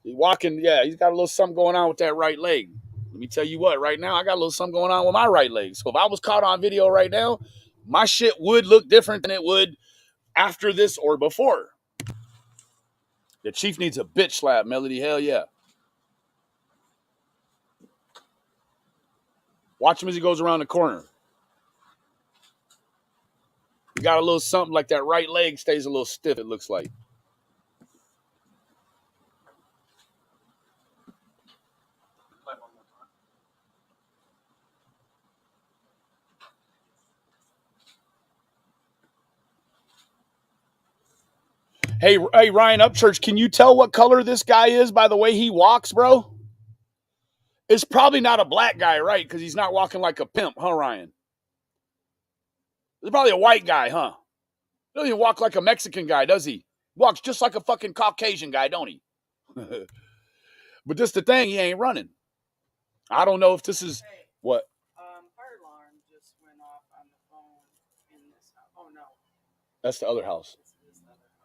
He's walking, yeah, he's got a little something going on with that right leg. Let me tell you what, right now, I got a little something going on with my right leg. So if I was caught on video right now, my shit would look different than it would after this or before. The chief needs a bitch slap, Melody. Hell yeah. Watch him as he goes around the corner. He got a little something like that right leg stays a little stiff, it looks like. Hey, Ryan Upchurch, can you tell what color this guy is by the way he walks, bro? It's probably not a black guy, right? Because he's not walking like a pimp, huh, Ryan? It's probably a white guy, huh? He doesn't even walk like a Mexican guy, does he? Walks just like a fucking Caucasian guy, don't he? But this the thing, he ain't running. I don't know if this is what. Fire alarm just went off on the phone in this house. Oh no. That's the other house.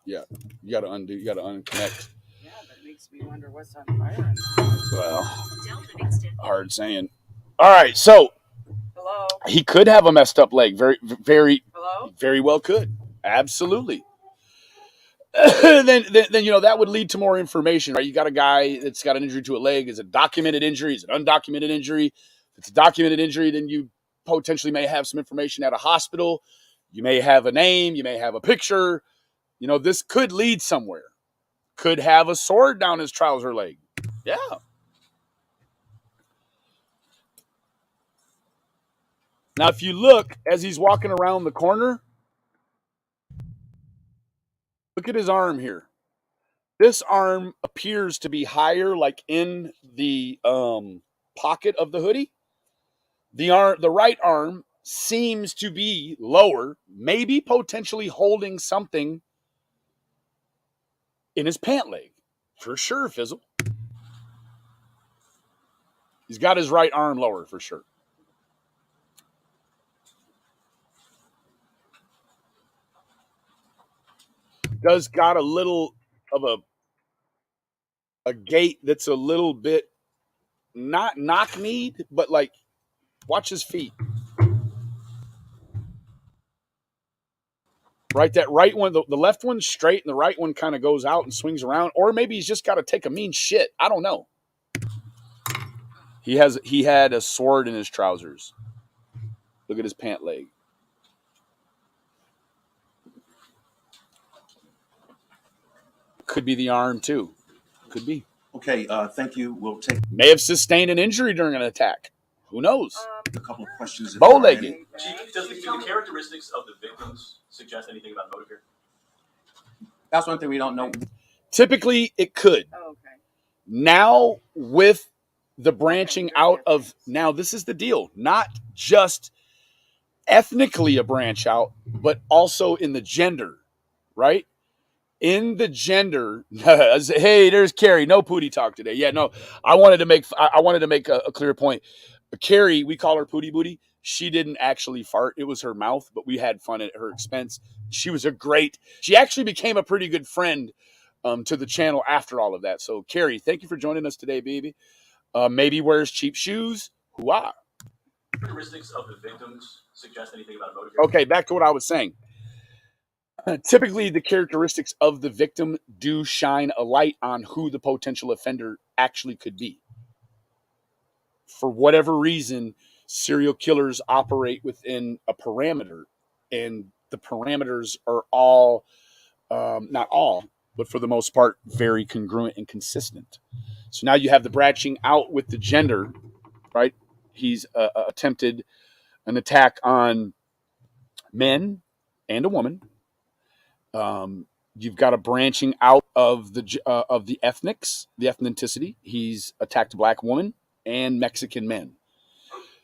Yeah, you gotta undo. You gotta unconnect. Yeah, that makes me wonder what's on fire. Well, hard saying. All right, so Hello. He could have a messed up leg. Very, very, Hello? very well could. Absolutely. then that would lead to more information, right? You got a guy that's got an injury to a leg. Is it a documented injury? Is it an undocumented injury? If it's a documented injury, then you potentially may have some information at a hospital. You may have a name. You may have a picture. This could lead somewhere. Could have a sword down his trouser leg. Yeah. Now, if you look as he's walking around the corner, look at his arm here. This arm appears to be higher, like in the pocket of the hoodie. The right arm seems to be lower, maybe potentially holding something in his pant leg. For sure, Fizzle. He's got his right arm lower for sure. Does got a little of a gait that's a little bit not knock-kneed, but like watch his feet. Right, that right one, the left one's straight, and the right one kind of goes out and swings around. Or maybe he's just got to take a mean shit. I don't know. He had a sword in his trousers. Look at his pant leg. Could be the arm too. Could be. Okay, thank you. We'll take May have sustained an injury during an attack. Who knows? a couple of questions. Bow-legged. Chief, do the characteristics of the victims suggest anything about motive here? That's one thing we don't know. Typically, it could. Oh, okay. Now, with the branching out of, now this is the deal, not just ethnically a branch out, but also in the gender, right? In the gender, hey, there's Carrie. No Pootie talk today. Yeah, no, I wanted to make a clear point. Carrie, we call her Pootie Booty. She didn't actually fart. It was her mouth, but we had fun at her expense. She actually became a pretty good friend to the channel after all of that. So, Carrie, thank you for joining us today, baby. Maybe wears cheap shoes. Hoo-ah. Characteristics of the victims suggest anything about a motive here? Okay, back to what I was saying. Typically, the characteristics of the victim do shine a light on who the potential offender actually could be. For whatever reason, serial killers operate within a parameter, and the parameters are all, not all, but for the most part, very congruent and consistent. So now you have the branching out with the gender, right? He's attempted an attack on men and a woman. You've got a branching out of the ethnics, the ethnicity. He's attacked a black woman and Mexican men.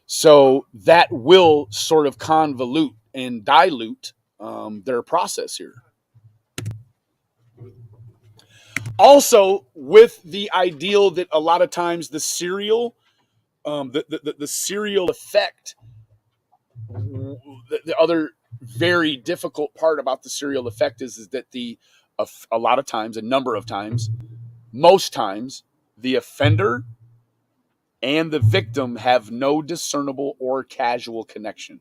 So that will sort of convolute and dilute their process here. Also, with the ideal that a lot of times the serial, the serial effect, the other very difficult part about the serial effect is that a lot of times, a number of times, most times, the offender and the victim have no discernible or casual connection,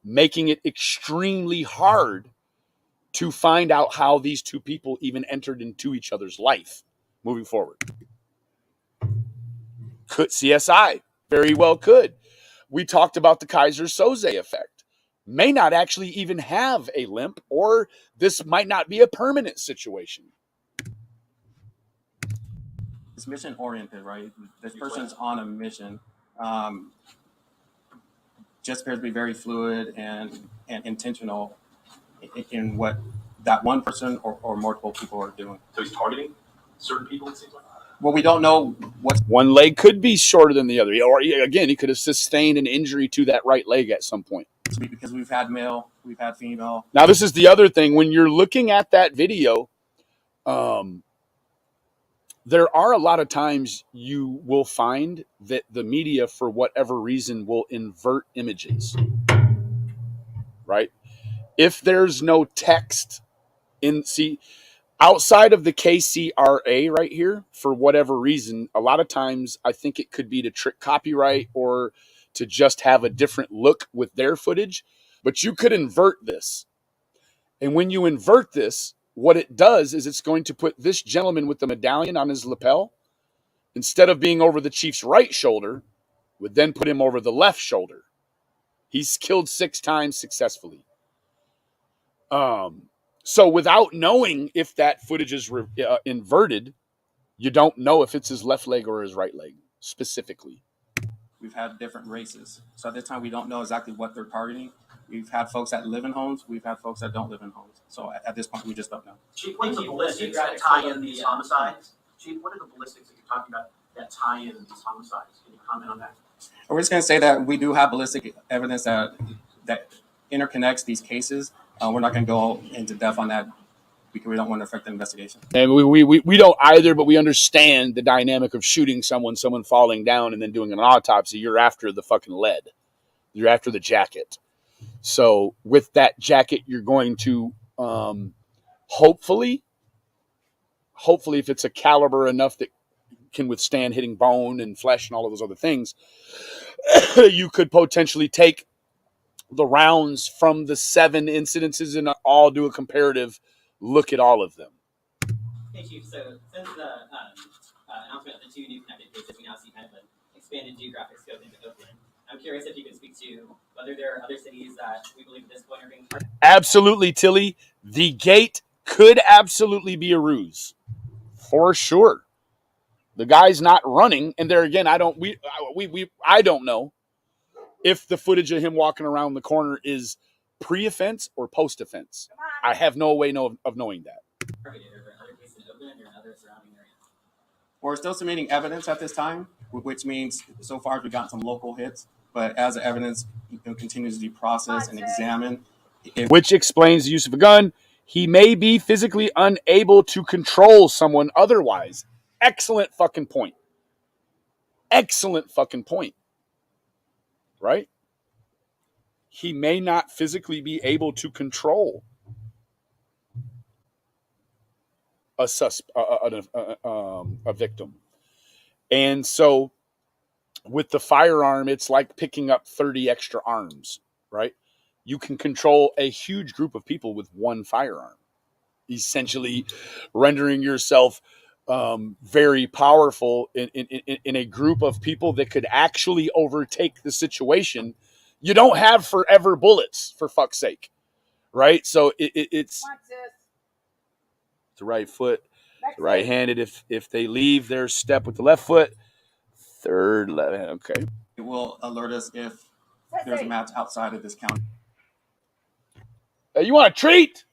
making it extremely hard to find out how these two people even entered into each other's life moving forward. Could CSI very well could. We talked about the Kaiser Soze effect. May not actually even have a limp, or this might not be a permanent situation. It's mission oriented, right? This person's on a mission. Just appears to be very fluid and intentional in what that one person or multiple people are doing. So he's targeting certain people, it seems like? Well, we don't know what's One leg could be shorter than the other, or again, he could have sustained an injury to that right leg at some point. because we've had male, we've had female. Now, this is the other thing. When you're looking at that video, there are a lot of times you will find that the media, for whatever reason, will invert images, right? If there's no text outside of the KCRA right here, for whatever reason, a lot of times I think it could be to trick copyright or to just have a different look with their footage, but you could invert this. And when you invert this, what it does is it's going to put this gentleman with the medallion on his lapel, instead of being over the chief's right shoulder, would then put him over the left shoulder. He's killed 6 times successfully. So without knowing if that footage is inverted, you don't know if it's his left leg or his right leg specifically. we've had different races. So at this time, we don't know exactly what they're targeting. We've had folks that live in homes. We've had folks that don't live in homes. So at this point, we just don't know. Chief, what are the ballistics that tie in these homicides? Chief, what are the ballistics that you're talking about that tie in these homicides? Can you comment on that? We're just going to say that we do have ballistic evidence that interconnects these cases. We're not going to go into depth on that because we don't want to affect the investigation. And we don't either, but we understand the dynamic of shooting someone falling down, and then doing an autopsy. You're after the fucking lead. You're after the jacket. So with that jacket, you're going to hopefully, if it's a caliber enough that can withstand hitting bone and flesh and all of those other things, you could potentially take the rounds from the 7 incidences and all do a comparative look at all of them. Hey, Chief. So since the announcement of the 2 new connected cases, we now see kind of an expanded geographic scope into Oakland. I'm curious if you could speak to whether there are other cities that we believe at this point are being targeted. Absolutely, Tilly. The gate could absolutely be a ruse, for sure. The guy's not running, and there again, I don't know if the footage of him walking around the corner is pre-offense or post-offense. I have no way of knowing that. Targeted or other cases in Oakland or other surrounding areas. We're still submitting evidence at this time, which means so far we've gotten some local hits, but as the evidence continues to be processed and examined, which explains the use of a gun, he may be physically unable to control someone otherwise. Excellent fucking point. Excellent fucking point. Right? He may not physically be able to control a victim. And so with the firearm, it's like picking up 30 extra arms, right? You can control a huge group of people with one firearm, essentially rendering yourself very powerful in a group of people that could actually overtake the situation. You don't have forever bullets, for fuck's sake, right? So it's the right foot, right-handed. If they leave their step with the left foot, third left hand. Okay. It will alert us if there's a match outside of this county. You want a treat?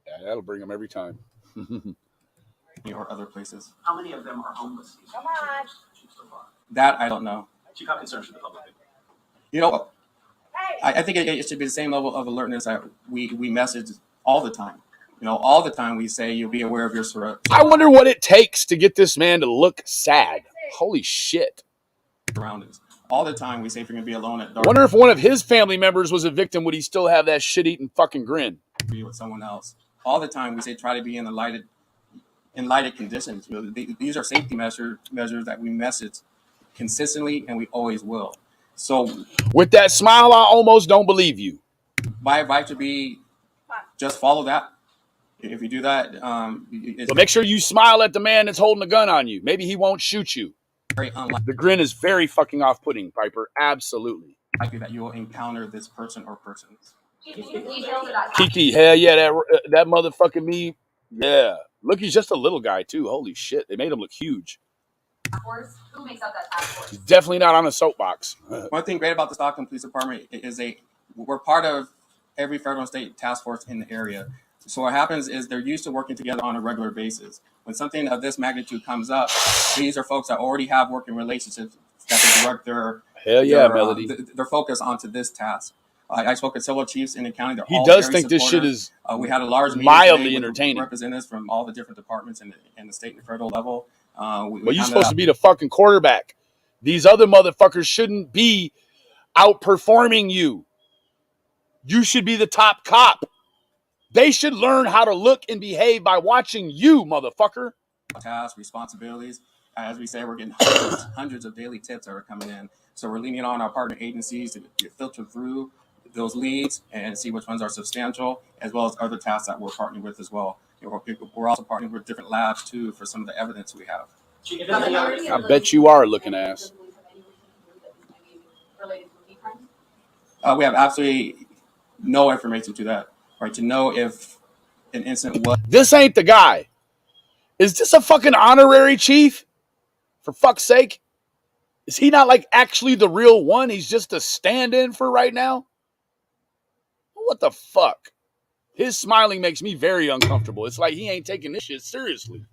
Yeah, that'll bring them every time. Or other places. How many of them are homeless? Come on. That I don't know. Chief, how concerned should the public be? You know, I think it should be the same level of alertness that we message all the time. You know, all the time we say you'll be aware of your surroundings. I wonder what it takes to get this man to look sad. Holy shit. All the time we say if you're going to be alone at dark. I wonder if one of his family members was a victim, would he still have that shit-eating fucking grin? Be with someone else. All the time we say try to be in lighted conditions. You know, these are safety measures that we message consistently, and we always will. So with that smile, I almost don't believe you. My advice would be just follow that. If you do that, but make sure you smile at the man that's holding the gun on you. Maybe he won't shoot you. Very unlikely. The grin is very fucking off-putting, Piper. Absolutely. Likely that you will encounter this person or persons. Kiki, hell yeah, that motherfucking me. Yeah. Look, he's just a little guy, too. Holy shit. They made him look huge. Who makes up that task force? He's definitely not on a soapbox. One thing great about the Stockton Police Department is we're part of every federal and state task force in the area. So what happens is they're used to working together on a regular basis. When something of this magnitude comes up, these are folks that already have working relationships that they direct their focus onto this task. I spoke with several chiefs in the county. He does think this shit is we had a large mildly entertaining. Representatives from all the different departments in the state and federal level. But you're supposed to be the fucking quarterback. These other motherfuckers shouldn't be outperforming you. You should be the top cop. They should learn how to look and behave by watching you, motherfucker. Tasks, responsibilities. As we say, we're getting hundreds of daily tips that are coming in. So we're leaning on our partner agencies to filter through those leads and see which ones are substantial, as well as other tasks that we're partnering with as well. We're also partnering with different labs, too, for some of the evidence we have. I bet you are looking ass. We have absolutely no information to that. Right, to know if an incident was... This ain't the guy. Is this a fucking honorary chief? For fuck's sake. Is he not like actually the real one? He's just a stand-in for right now? What the fuck? His smiling makes me very uncomfortable. It's like he ain't taking this shit seriously.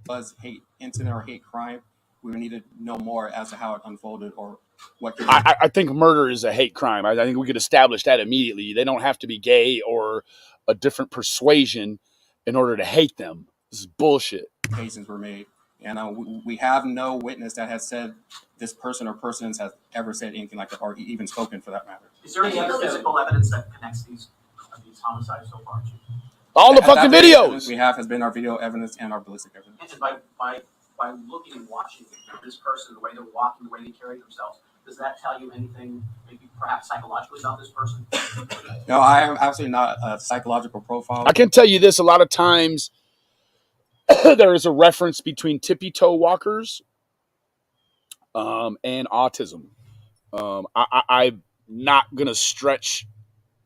Was hate incident or hate crime, we would need to know more as to how it unfolded or what. I think murder is a hate crime. I think we could establish that immediately. They don't have to be gay or a different persuasion in order to hate them. This is bullshit. Cases were made, and we have no witness that has said this person or persons has ever said anything like that, or even spoken for that matter. Is there any other physical evidence that connects these homicides so far? All the fucking videos we have has been our video evidence and our ballistic evidence. And by looking and watching this person, the way they're walking, the way they carry themselves, does that tell you anything, maybe perhaps psychologically about this person? No, I am absolutely not a psychological profile. I can tell you this: a lot of times there is a reference between tippy-toe walkers and autism. I'm not gonna stretch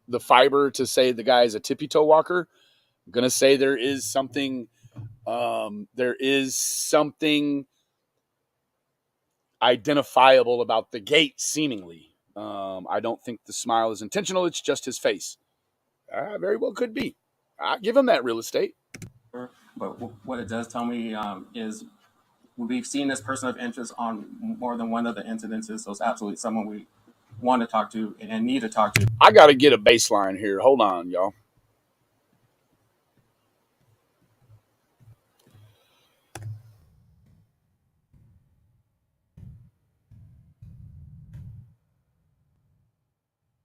the fiber to say the guy is a tippy-toe walker. I'm gonna say there is something identifiable about the gait, seemingly. I don't think the smile is intentional. It's just his face. Very well could be. I give him that real estate. But what it does tell me is we've seen this person of interest on more than one of the incidences, so it's absolutely someone we want to talk to and need to talk to. I got to get a baseline here. Hold on, y'all.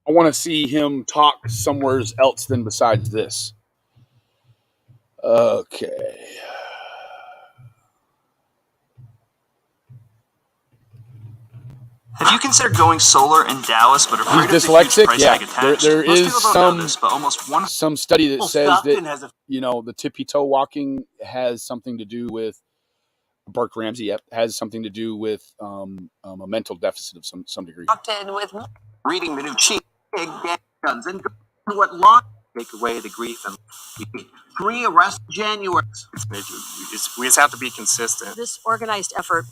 I want to see him talk somewhere else than besides this. Okay. Have you considered going solar in Dallas, but afraid He's of the huge dyslexic? price Yeah. tag attached? There Most is people don't know this, but almost one some study that says Stockton that has a the tippy-toe walking has something to do with Burke Ramsey. Yep, has something to do with a mental deficit of some degree. Stockton with reading the new chief big guns and what long take away the grief and 3 arrests January. We just have to be consistent. This organized effort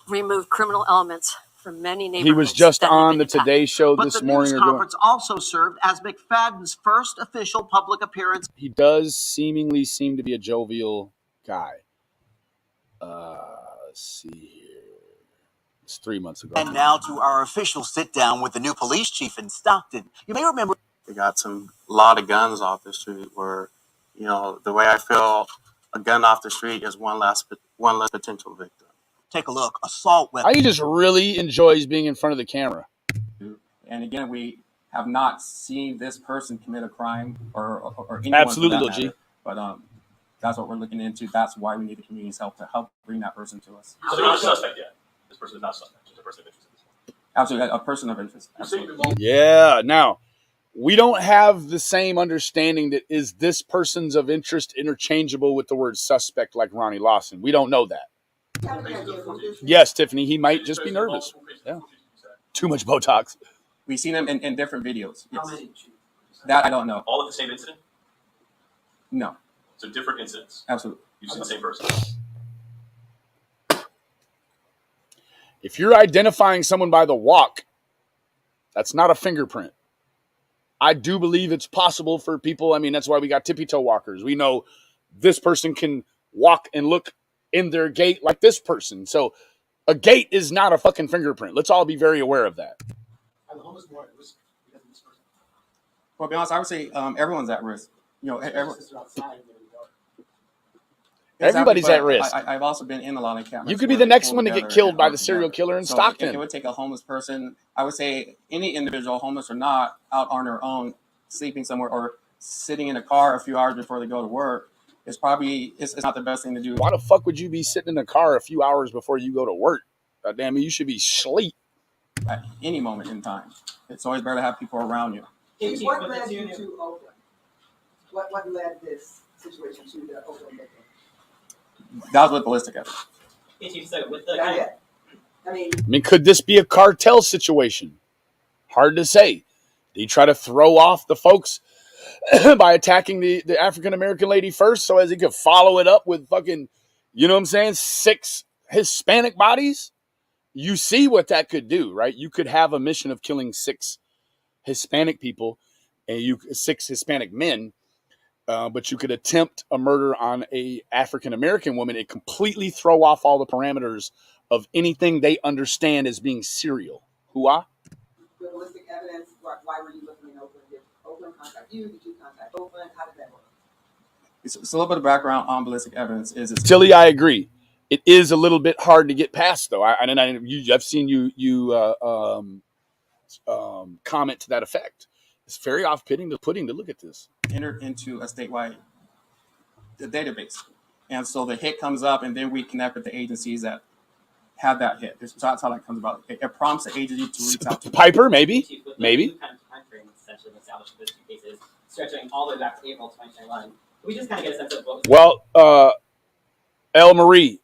removed criminal elements from many neighborhoods. He was just that had on been the impacted. Today Show But this the morning. news conference also served as McFadden's first official public appearance. He does seemingly seem to be a jovial guy. Let's see here. It's 3 months ago. And now to our official sit down with the new police chief in Stockton. You may remember They got a lot of guns off the street where, the way I feel, a gun off the street is one less potential victim. Take a look. Assault weapon. He just really enjoys being in front of the camera. And again, we have not seen this person commit a crime or anyone Absolutely, for that Lil G. matter. But that's what we're looking into. That's why we need the community's help to help bring that person to us. So they're not a suspect yet. This person is not a suspect. Just a person of interest. Absolutely, a person of interest. Absolutely. Yeah. Now, we don't have the same understanding that is this person's of interest interchangeable with the word suspect like Ronnie Lawson. We don't know that. Yes, Tiffany, he might just be nervous. Yeah. Too much Botox. We've seen him in different videos. How Yes. many? That I don't know. All of the same incident? No, So different incidents. absolutely. You've seen the same person. If you're identifying someone by the walk, that's not a fingerprint. I do believe it's possible for people. I mean, that's why we got tippy-toe walkers. We know this person can walk and look in their gait like this person. So a gait is not a fucking fingerprint. Let's all be very aware of that. Are the homeless more at risk because of this person? Well, to be honest, I would say everyone's at risk. Everybody's at risk. I've also been in a lot of cameras. You could be the next one to get killed by the serial killer in Stockton. It would take a homeless person. I would say any individual, homeless or not, out on their own, sleeping somewhere or sitting in a car a few hours before they go to work, it's not the best thing to do. Why the fuck would you be sitting in a car a few hours before you go to work? God damn it, you should be asleep. At any moment in time. It's always better to have people around you. What led you to Oakland? What led this situation to the Oakland victim? That was with ballistic evidence. Hey, Chief, so with the Not yet. I mean, Could this be a cartel situation? Hard to say. Did he try to throw off the folks by attacking the African-American lady first so as he could follow it up with fucking, 6 Hispanic bodies? you see what that could do, right? You could have a mission of killing 6 Hispanic people and 6 Hispanic men, but you could attempt a murder on a African American woman and completely throw off all the parameters of anything they understand as being serial. Hua? The ballistic evidence, why were you looking in Oakland? Did Oakland contact you? Did you contact Oakland? How did that work? It's a little bit of background on ballistic evidence. Tilly, I agree. It is a little bit hard to get past, though. I've seen you comment to that effect. It's very off-putting to look at this. Entered into a statewide database, and so the hit comes up, and then we connect with the agencies that have that hit. That's how that comes about. It prompts the agency to reach out to Piper, maybe. Kind of time frame essentially established those 2 cases, stretching all the way back to April 2021. We just kind of get a sense of what was. Well, El Marie,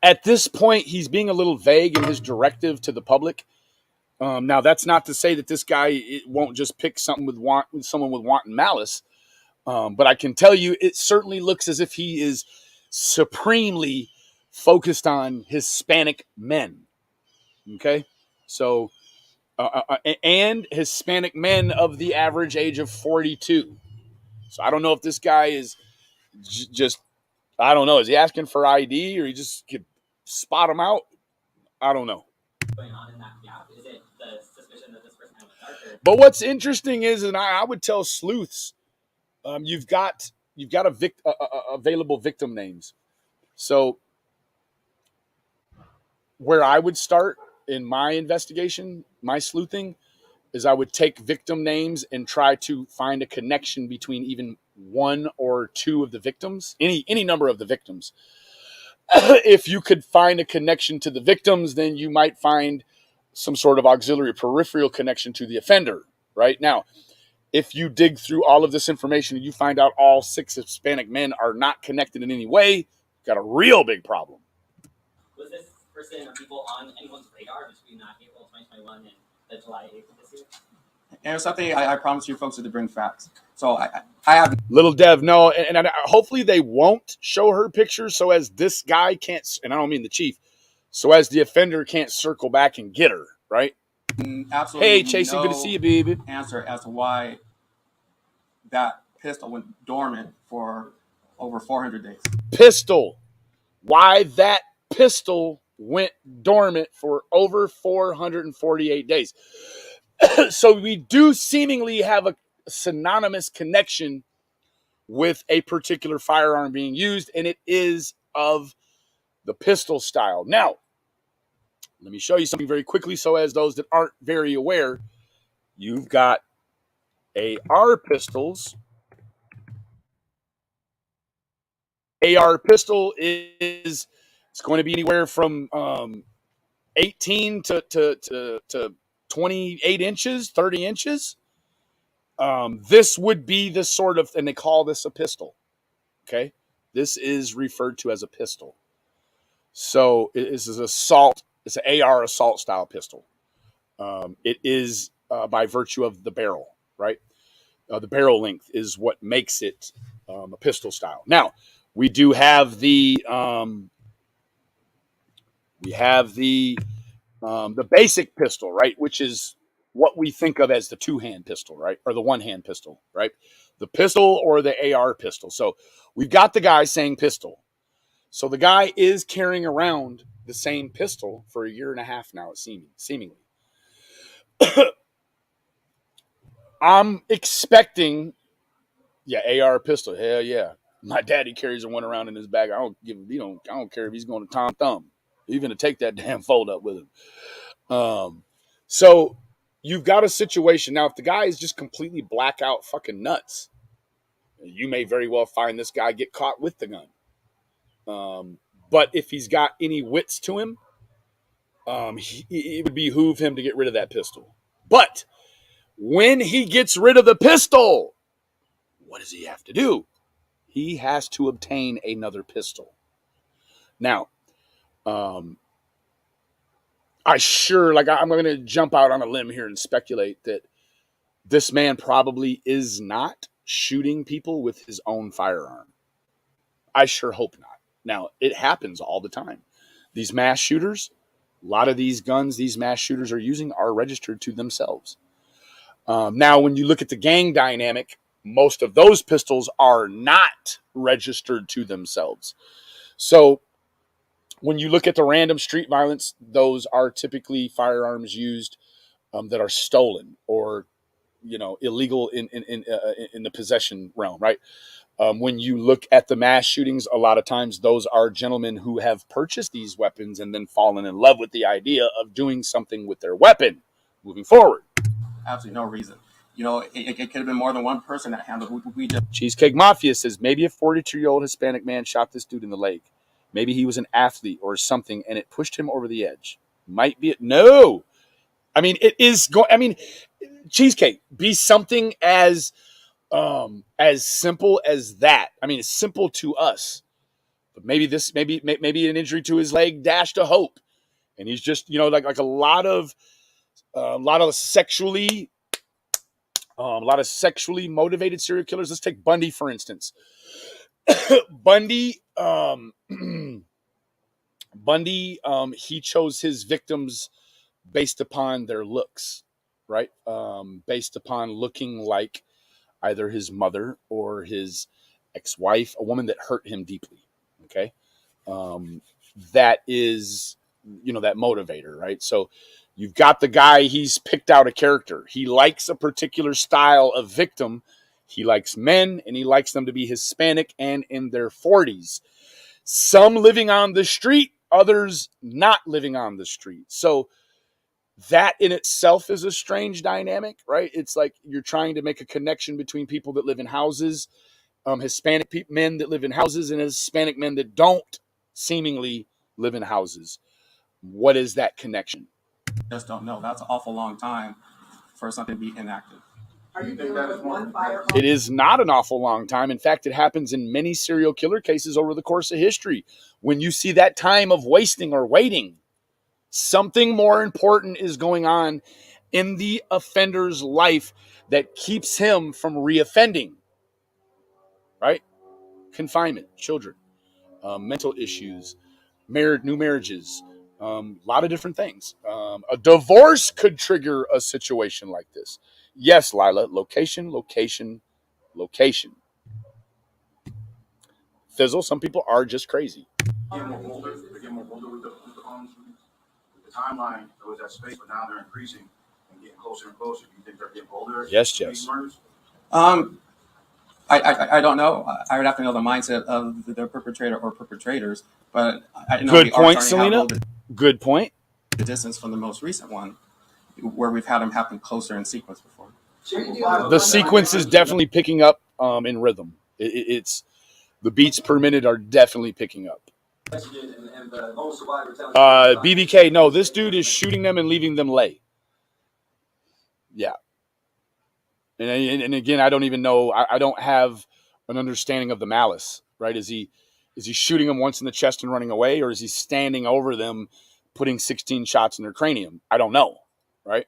at this point, he's being a little vague in his directive to the public. Now, that's not to say that this guy won't just pick someone with wanton malice, but I can tell you it certainly looks as if he is supremely focused on Hispanic men. Okay? So, and Hispanic men of the average age of 42. So I don't know if this guy is just, I don't know, is he asking for ID or he just could spot him out? I don't know. Going on in that gap? Is it the suspicion that this person had a darker? But what's interesting is, and I would tell sleuths, you've got available victim names. So where I would start in my investigation, my sleuthing, is I would take victim names and try to find a connection between even 1 or 2 of the victims, any number of the victims. If you could find a connection to the victims, then you might find some sort of auxiliary peripheral connection to the offender. Right now, if you dig through all of this information and you find out all 6 Hispanic men are not connected in any way, you've got a real big problem. Was this person or people on anyone's radar between April 2021 and the July 8th of this year? And it's something I promise you folks to bring facts. So I have Little Dev, no, and hopefully they won't show her pictures so as this guy can't, and I don't mean the chief, so as the offender can't circle back and get her, right? absolutely Hey, Chasing, good to see you, baby. answer as to why that pistol went dormant for over 400 days. Pistol. Why that pistol went dormant for over 448 days. So we do seemingly have a synonymous connection with a particular firearm being used, and it is of the pistol style. Now, let me show you something very quickly so as those that aren't very aware, you've got AR pistols. AR pistol is it's going to be anywhere from 18 to 28 inches, 30 inches. This would be the sort of, and they call this a pistol. Okay. This is referred to as a pistol. So this is it's an AR assault style pistol. It is by virtue of the barrel, right? The barrel length is what makes it a pistol style. Now, we do have the basic pistol, right, which is what we think of as the 2-hand pistol, right, or the 1-hand pistol, right? The pistol or the AR pistol. So we've got the guy saying pistol. So the guy is carrying around the same pistol for a year and a half now, seemingly. I'm expecting, AR pistol. Hell yeah. My daddy carries one around in his bag. I don't care if he's going to Tom Thumb. He's going to take that damn fold up with him. So you've got a situation. Now, if the guy is just completely blackout fucking nuts, you may very well find this guy get caught with the gun. But if he's got any wits to him, it would behoove him to get rid of that pistol. But when he gets rid of the pistol, what does he have to do? He has to obtain another pistol. Now, I'm going to jump out on a limb here and speculate that this man probably is not shooting people with his own firearm. I sure hope not. Now, it happens all the time. These mass shooters, a lot of these guns these mass shooters are using are registered to themselves. Now, when you look at the gang dynamic, most of those pistols are not registered to themselves. So when you look at the random street violence, those are typically firearms used that are stolen or illegal in the possession realm, right? When you look at the mass shootings, a lot of times those are gentlemen who have purchased these weapons and then fallen in love with the idea of doing something with their weapon moving forward. Absolutely no reason. It could have been more than one person that handled. We just Cheesecake Mafia says maybe a 42-year-old Hispanic man shot this dude in the leg. Maybe he was an athlete or something, and it pushed him over the edge. Might be it. No, I mean it is. Cheesecake be something as simple as that. I mean, it's simple to us, but maybe an injury to his leg dashed a hope, and he's just like a lot of sexually motivated serial killers. Let's take Bundy for instance. Bundy, he chose his victims based upon their looks, right? Based upon looking like either his mother or his ex-wife, a woman that hurt him deeply. Okay. That is, that motivator, right? So you've got the guy, he's picked out a character. He likes a particular style of victim. He likes men and he likes them to be Hispanic and in their 40s. Some living on the street, others not living on the street. So that in itself is a strange dynamic, right? It's like you're trying to make a connection between people that live in houses, Hispanic men that live in houses and Hispanic men that don't seemingly live in houses. What is that connection? just don't know. That's an awful long time for something to be inactive. Are you dealing with one firearm? It is not an awful long time. In fact, it happens in many serial killer cases over the course of history. When you see that time of wasting or waiting, something more important is going on in the offender's life that keeps him from reoffending, right? Confinement, children, mental issues, new marriages, a lot of different things. A divorce could trigger a situation like this. Yes, Lila, location. Fizzle, some people are just crazy. They're getting more older with the homes. The timeline, there was that space, but now they're increasing and getting closer and closer. Do you think they're getting older? Yes, Jess. I don't know. I would have to know the mindset of the perpetrator or perpetrators. But I know Good point, Selena. Good point. The distance from the most recent one, where we've had them happen closer in sequence before. The sequence is definitely picking up in rhythm. It's the beats per minute are definitely picking up. BBK, no, this dude is shooting them and leaving them lay. Yeah. And again, I don't even know. I don't have an understanding of the malice, right? Is he shooting them once in the chest and running away, or is he standing over them, putting 16 shots in their cranium? I don't know, right?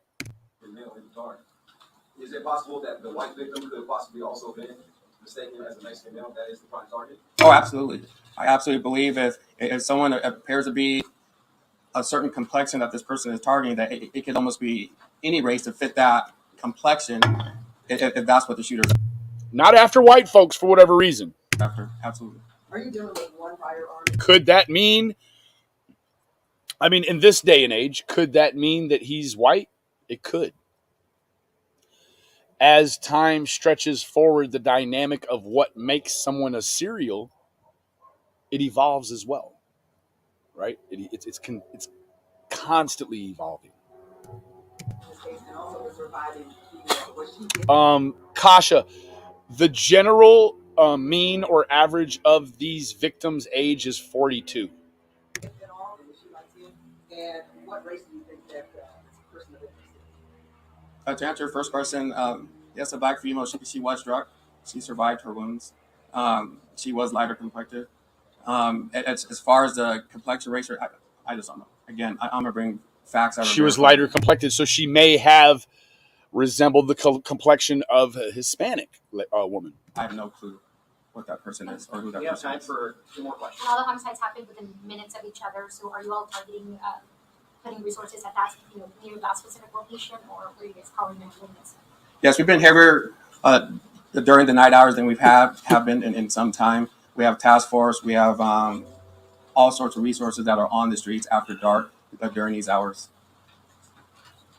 Is it possible that the white victim could possibly also been mistaken as a Mexican male? That is the prime target. Oh, absolutely. I absolutely believe if someone appears to be a certain complexion that this person is targeting, that it could almost be any race to fit that complexion. If that's what the shooter is. Not after white folks for whatever reason. After, absolutely. Are you dealing with one firearm? Could that mean, in this day and age, could that mean that he's white? It could. As time stretches forward, the dynamic of what makes someone a serial, it evolves as well, right? It's constantly evolving. Kasha, the general mean or average of these victims' age is 42. And what race do you think that this person of interest is? To answer your first question, yes, a black female. She was struck. She survived her wounds. She was lighter complected. As far as the complexion ratio, I just don't know. Again, I'm gonna bring facts out. She was lighter complected, so she may have resembled the complexion of a Hispanic woman. I have no clue. what that person is or who that We have person time is. for 2 more questions. And all the homicides happened within minutes of each other. So are you all targeting, putting resources at that, near that specific location, or were you guys calling them witness? Yes, we've been heavier during the night hours than we've have been in some time. We have task force. We have all sorts of resources that are on the streets after dark during these hours.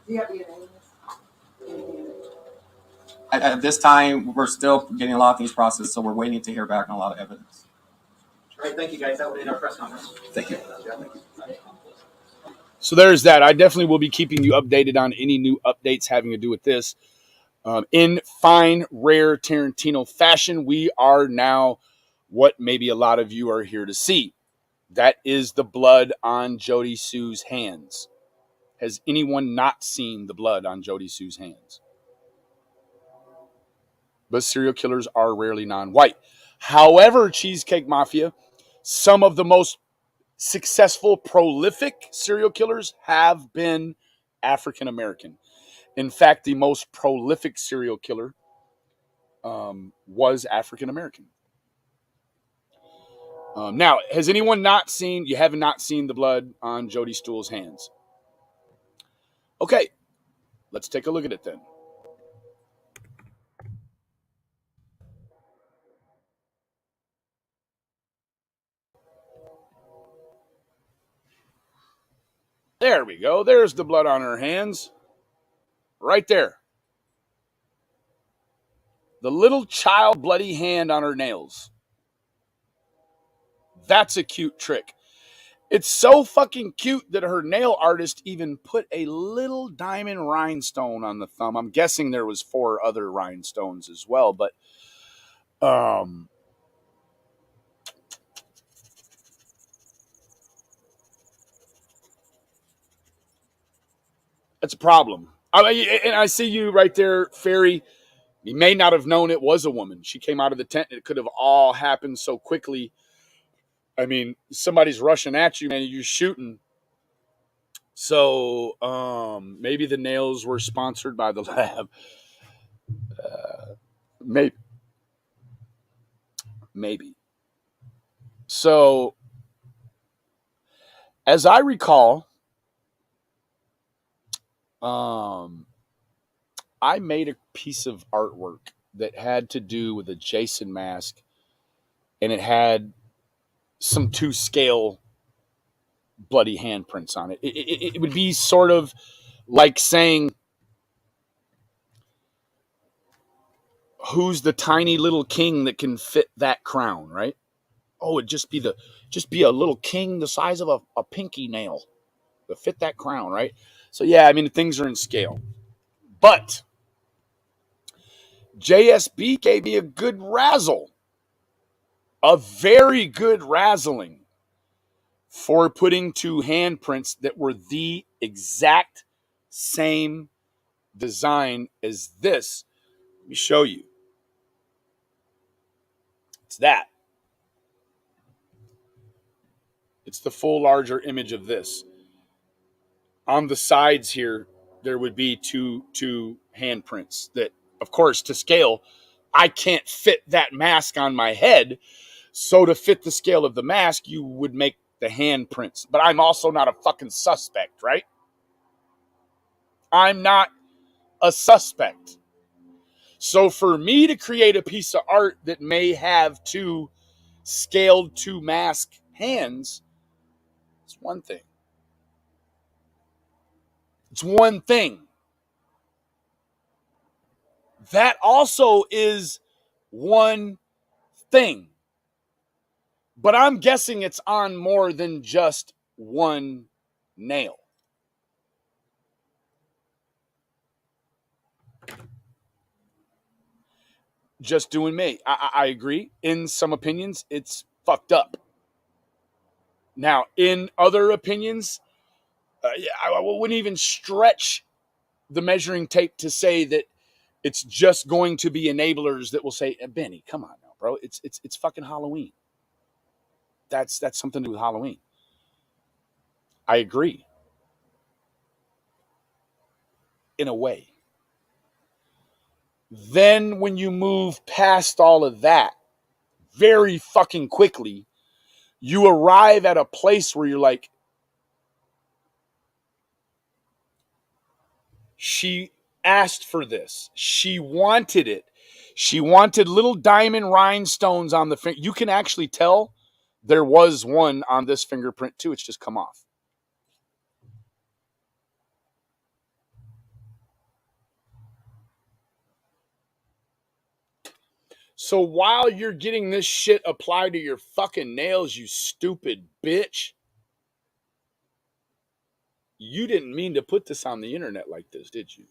Do you have DNA in this? At this time, we're still getting a lot of things processed, so we're waiting to hear back on a lot of evidence. All right, thank you guys. That would end our press conference. Thank you. So there's that. I definitely will be keeping you updated on any new updates having to do with this. In fine, rare Tarantino fashion, we are now what maybe a lot of you are here to see. That is the blood on Jody Sue's hands. Has anyone not seen the blood on Jody Sue's hands? But serial killers are rarely non-white. However, Cheesecake Mafia, some of the most successful, prolific serial killers have been African American. In fact, the most prolific serial killer was African American. Now, has anyone not seen, you have not seen the blood on Jody Stuhl's hands? Okay, let's take a look at it then. There we go. There's the blood on her hands. Right there. The little child bloody hand on her nails. That's a cute trick. It's so fucking cute that her nail artist even put a little diamond rhinestone on the thumb. I'm guessing there was 4 other rhinestones as well, but that's a problem. And I see you right there, Fairy. You may not have known it was a woman. She came out of the tent. It could have all happened so quickly. I mean, somebody's rushing at you, man. You're shooting. So maybe the nails were sponsored by the lab. Maybe. So, as I recall, I made a piece of artwork that had to do with a Jason mask, and it had some 2-scale bloody handprints on it. It would be sort of like saying, who's the tiny little king that can fit that crown, right? Oh, it'd just be a little king the size of a pinky nail to fit that crown, right? So yeah, I mean, things are in scale. But JSB gave me a good razzle, a very good razzling for putting 2 handprints that were the exact same design as this. Let me show you. It's that. It's the full larger image of this. On the sides here, there would be two handprints that, of course, to scale, I can't fit that mask on my head. So to fit the scale of the mask, you would make the handprints. But I'm also not a fucking suspect, right? I'm not a suspect. So for me to create a piece of art that may have 2 scaled to mask hands, it's one thing. It's one thing. That also is one thing. But I'm guessing it's on more than just one nail. Just doing me. I agree. In some opinions, it's fucked up. Now, in other opinions, I wouldn't even stretch the measuring tape to say that it's just going to be enablers that will say, Benny, come on now, bro. It's fucking Halloween. That's something to do with Halloween. I agree. In a way. Then when you move past all of that, very fucking quickly, you arrive at a place where you're like, she asked for this. She wanted it. She wanted little diamond rhinestones on the finger. You can actually tell there was one on this fingerprint too. It's just come off. So while you're getting this shit applied to your fucking nails, you stupid bitch, you didn't mean to put this on the internet like this, did you?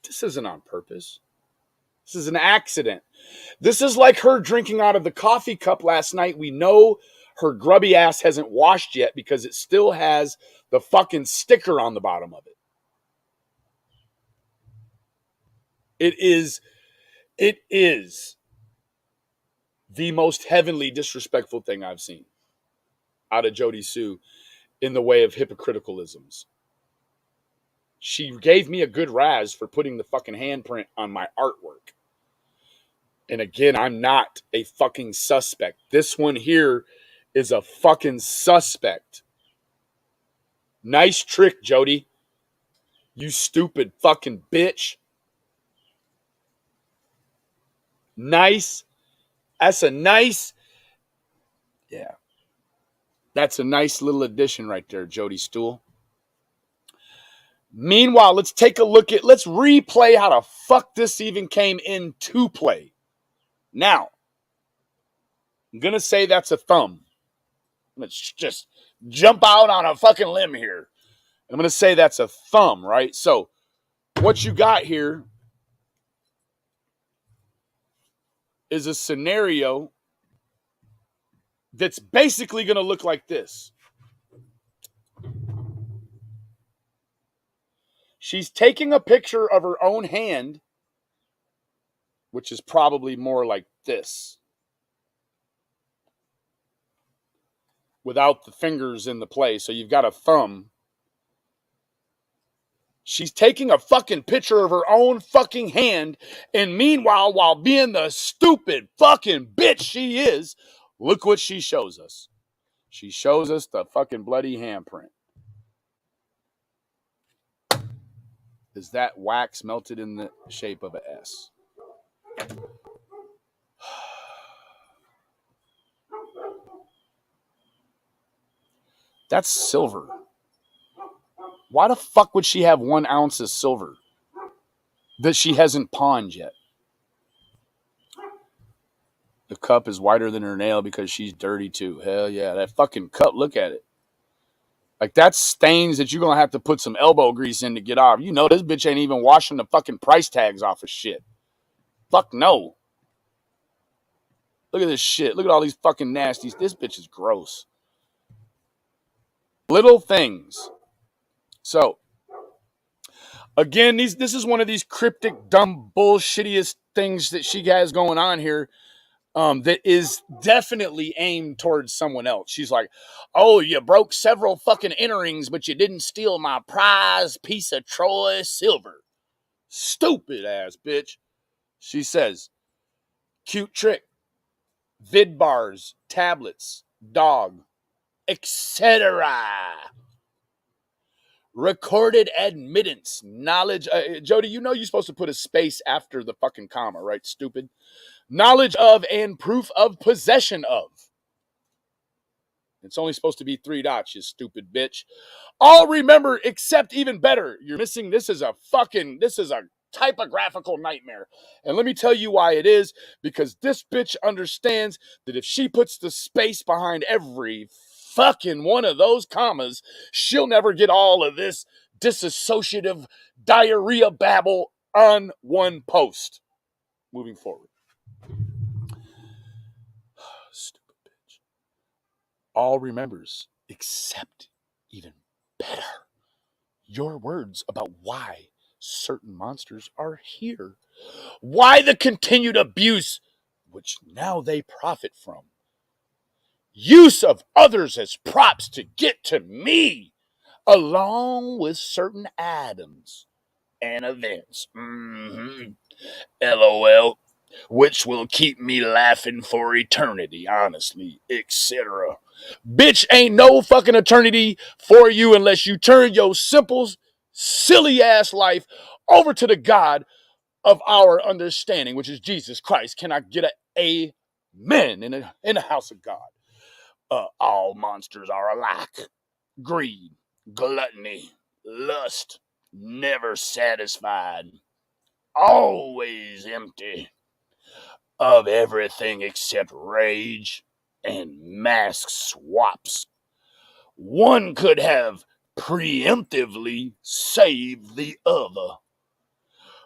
This isn't on purpose. This is an accident. This is like her drinking out of the coffee cup last night. We know her grubby ass hasn't washed yet because it still has the fucking sticker on the bottom of it. It is the most heavenly disrespectful thing I've seen out of Jody Sue in the way of hypocriticalisms. She gave me a good razz for putting the fucking handprint on my artwork. And again, I'm not a fucking suspect. This one here is a fucking suspect. Nice trick, Jody. You stupid fucking bitch. Nice. That's a nice. Yeah. That's a nice little addition right there, Jody Stool. Meanwhile, let's replay how the fuck this even came into play. Now, I'm going to say that's a thumb. Let's just jump out on a fucking limb here. I'm going to say that's a thumb, right? So, what you got here is a scenario that's basically going to look like this. She's taking a picture of her own hand, which is probably more like this, without the fingers in the play. So you've got a thumb. She's taking a fucking picture of her own fucking hand, and meanwhile, while being the stupid fucking bitch she is, look what she shows us. She shows us the fucking bloody handprint. Is that wax melted in the shape of an S? That's silver. Why the fuck would she have 1 ounce of silver that she hasn't pawned yet? The cup is whiter than her nail because she's dirty too. Hell yeah. That fucking cup, look at it. Like, that's stains that you're going to have to put some elbow grease in to get off. You know this bitch ain't even washing the fucking price tags off of shit. Fuck no. Look at this shit. Look at all these fucking nasties. This bitch is gross. Little things. So, again, this is one of these cryptic, dumb, bullshittiest things that she has going on here. That is definitely aimed towards someone else. She's like, oh, you broke several fucking earrings, but you didn't steal my prize piece of Troy silver. Stupid ass bitch. She says, cute trick. Vid bars, tablets, dog, etc. Recorded admittance, knowledge. Jody, you know you're supposed to put a space after the fucking comma, right? Stupid. Knowledge of and proof of possession of. It's only supposed to be 3 dots, you stupid bitch. All remember, except even better. You're missing, this is a typographical nightmare. And let me tell you why it is. Because this bitch understands that if she puts the space behind every fucking one of those commas, she'll never get all of this disassociative diarrhea babble on one post. Moving forward. Stupid bitch. All remembers, except even better, your words about why certain monsters are here. Why the continued abuse, which now they profit from. Use of others as props to get to me, along with certain items and events. LOL. which will keep me laughing for eternity, honestly, etc. Bitch, ain't no fucking eternity for you unless you turn your simple, silly ass life over to the God of our understanding, which is Jesus Christ. Can I get a amen in the house of God? All monsters are alike. Greed, gluttony, lust, never satisfied, always empty of everything except rage and mask swaps. One could have preemptively saved the other,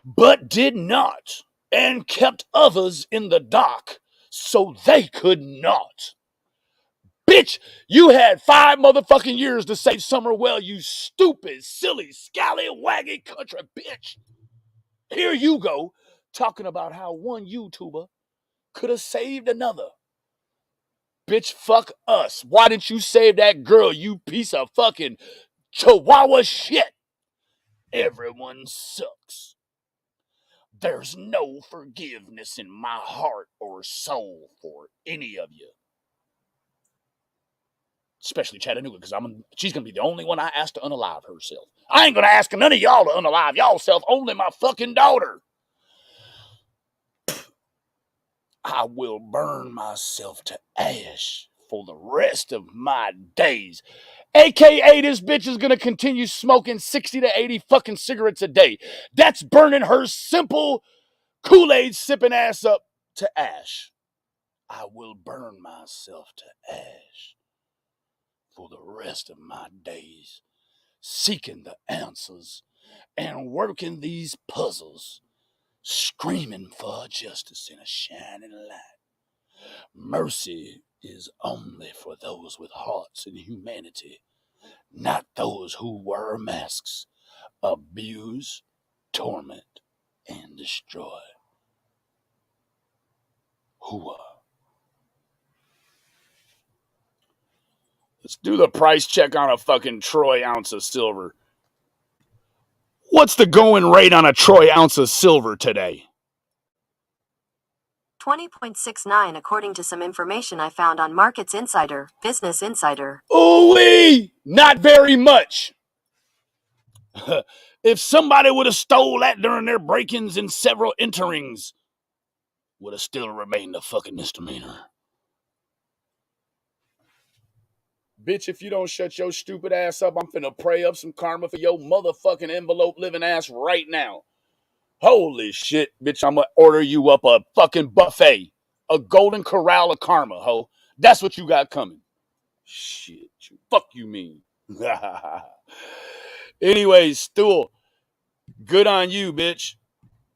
but did not, and kept others in the dark so they could not. Bitch, you had 5 motherfucking years to save Summerwell, you stupid, silly, scallywaggy country bitch. Here you go, talking about how one YouTuber could have saved another. Bitch, fuck us. Why didn't you save that girl, you piece of fucking chihuahua shit? Everyone sucks. There's no forgiveness in my heart or soul for any of you. Especially Chattanooga, because she's going to be the only one I asked to unalive herself. I ain't going to ask none of y'all to unalive y'allself, only my fucking daughter. I will burn myself to ash for the rest of my days. AKA, this bitch is going to continue smoking 60 to 80 fucking cigarettes a day. That's burning her simple Kool-Aid sipping ass up to ash. I will burn myself to ash for the rest of my days, seeking the answers and working these puzzles, screaming for justice in a shining light. Mercy is only for those with hearts and humanity, not those who wear masks, abuse, torment, and destroy. Hooah. Let's do the price check on a fucking troy ounce of silver. What's the going rate on a troy ounce of silver today? 20.69 according to some information I found on Markets Insider, Business Insider. Ooh-wee! Not very much. If somebody would have stole that during their break-ins and several enterings, would have still remained a fucking misdemeanor. Bitch, if you don't shut your stupid ass up, I'm finna pray up some karma for your motherfucking envelope living ass right now. Holy shit, bitch, I'm gonna order you up a fucking buffet. A golden corral of karma, ho. That's what you got coming. Shit, fuck you mean. Anyways, Stool, good on you, bitch.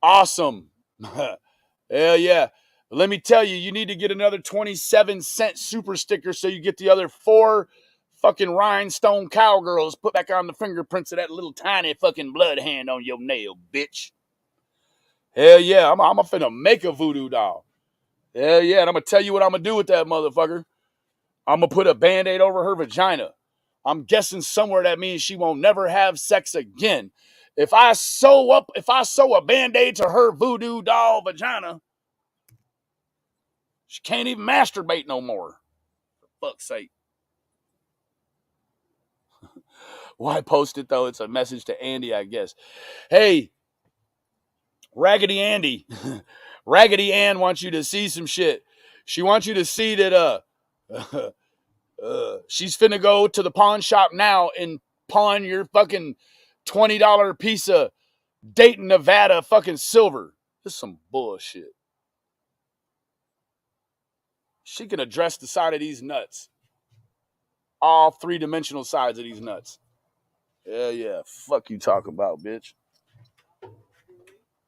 Awesome. Hell yeah. Let me tell you, you need to get another 27-cent super sticker so you get the other 4 fucking rhinestone cowgirls put back on the fingerprints of that little tiny fucking blood hand on your nail, bitch. Hell yeah, I'm finna make a voodoo doll. Hell yeah, and I'm gonna tell you what I'm gonna do with that motherfucker. I'm gonna put a Band-Aid over her vagina. I'm guessing somewhere that means she won't never have sex again. If I sew a Band-Aid to her voodoo doll vagina, she can't even masturbate no more. For fuck's sake. Why post it though? It's a message to Andy, I guess. Hey, Raggedy Andy. Raggedy Ann wants you to see some shit. She wants you to see that she's finna go to the pawn shop now and pawn your fucking $20 piece of Dayton, Nevada fucking silver. This is some bullshit. She can address the side of these nuts. All 3-dimensional sides of these nuts. Yeah, yeah. Fuck you talking about, bitch.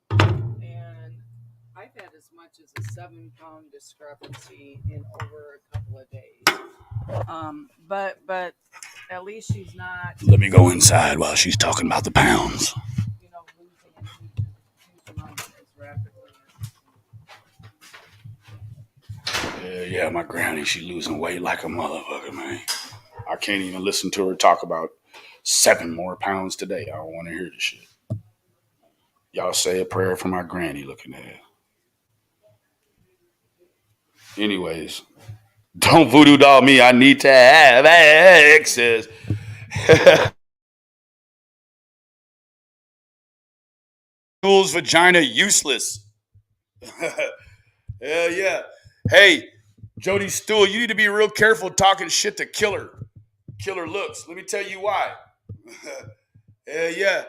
And I've had as much as a 7-pound discrepancy in over a couple of days. But at least she's not. Let me go inside while she's talking about the pounds. You know, losing a huge amount as rapidly. Yeah, my granny, she losing weight like a motherfucker, man. I can't even listen to her talk about 7 more pounds today. I don't want to hear this shit. Y'all say a prayer for my granny looking at it. Anyways, don't voodoo doll me. I need to have access. Stool's vagina useless. Hell yeah. Hey, Jody Stool, you need to be real careful talking shit to Killer. Killer looks. Let me tell you why. Hell yeah.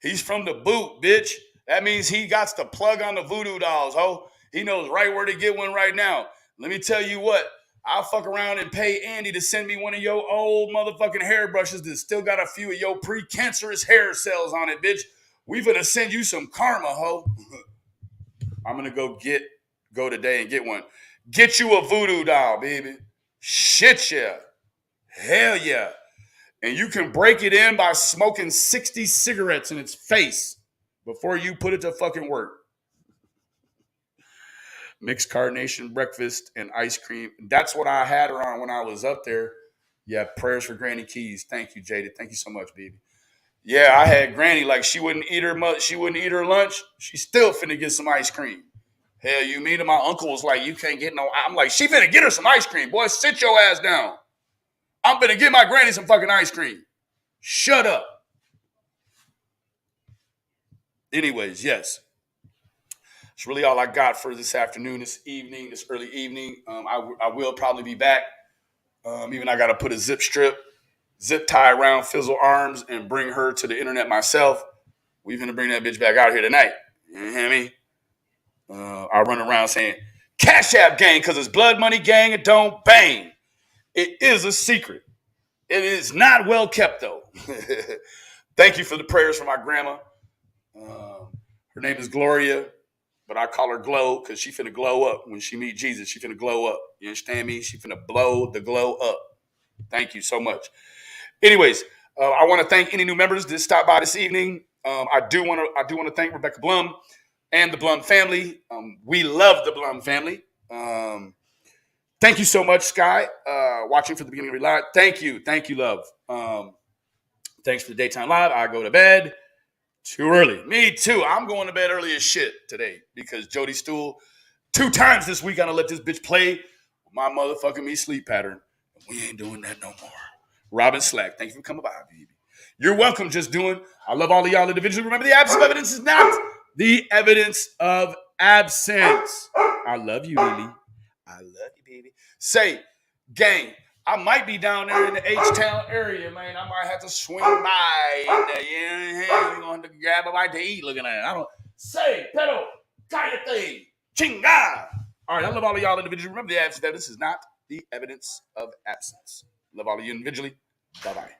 He's from the boot, bitch. That means he got the plug on the voodoo dolls, ho. He knows right where to get one right now. Let me tell you what. I'll fuck around and pay Andy to send me one of your old motherfucking hairbrushes that still got a few of your precancerous hair cells on it, bitch. We finna send you some karma, ho. I'm gonna go today and get one. Get you a voodoo doll, baby. Shit yeah. Hell yeah. And you can break it in by smoking 60 cigarettes in its face before you put it to fucking work. Mixed carnation breakfast and ice cream. That's what I had her on when I was up there. Yeah, prayers for Granny Keys. Thank you, Jada. Thank you so much, baby. Yeah, I had Granny like she wouldn't eat her lunch. She still finna get some ice cream. Hell, you mean? And my uncle was like, you can't get no. I'm like, she finna get her some ice cream. Boy, sit your ass down. I'm finna get my granny some fucking ice cream. Shut up. Anyways, yes. It's really all I got for this afternoon, this early evening. I will probably be back. Even I got to put a zip tie around Fizzle Arms and bring her to the internet myself. We're going to bring that bitch back out here tonight. You hear me? I run around saying, Cash App gang, because it's blood money gang, it don't bang. It is a secret. It is not well kept, though. Thank you for the prayers for my grandma. Her name is Gloria, but I call her Glow because she finna glow up. When she meet Jesus, she finna glow up. You understand me? She finna blow the glow up. Thank you so much. Anyways, I want to thank any new members that stopped by this evening. I do want to thank Rebecca Blum and the Blum family. We love the Blum family. Thank you so much, Sky, watching from the beginning of your live. Thank you, love. Thanks for the daytime live. I go to bed too early. Me too. I'm going to bed early as shit today because Jody Stool 2 times this week gonna let this bitch play my motherfucking me sleep pattern. We ain't doing that no more. Robin Slack, thank you for coming by, baby. You're welcome, Just Doing. I love all of y'all individually. Remember, the absence of evidence is not the evidence of absence. I love you, Lily. I love you, baby. Say, gang, I might be down there in the H-Town area, man. I might have to swing by. We're going to grab a bite to eat looking at it. I don't say, pedo, cállate, chinga. All right, I love all of y'all individually. Remember, the absence of evidence is not the evidence of absence. Love all of you individually. Bye-bye.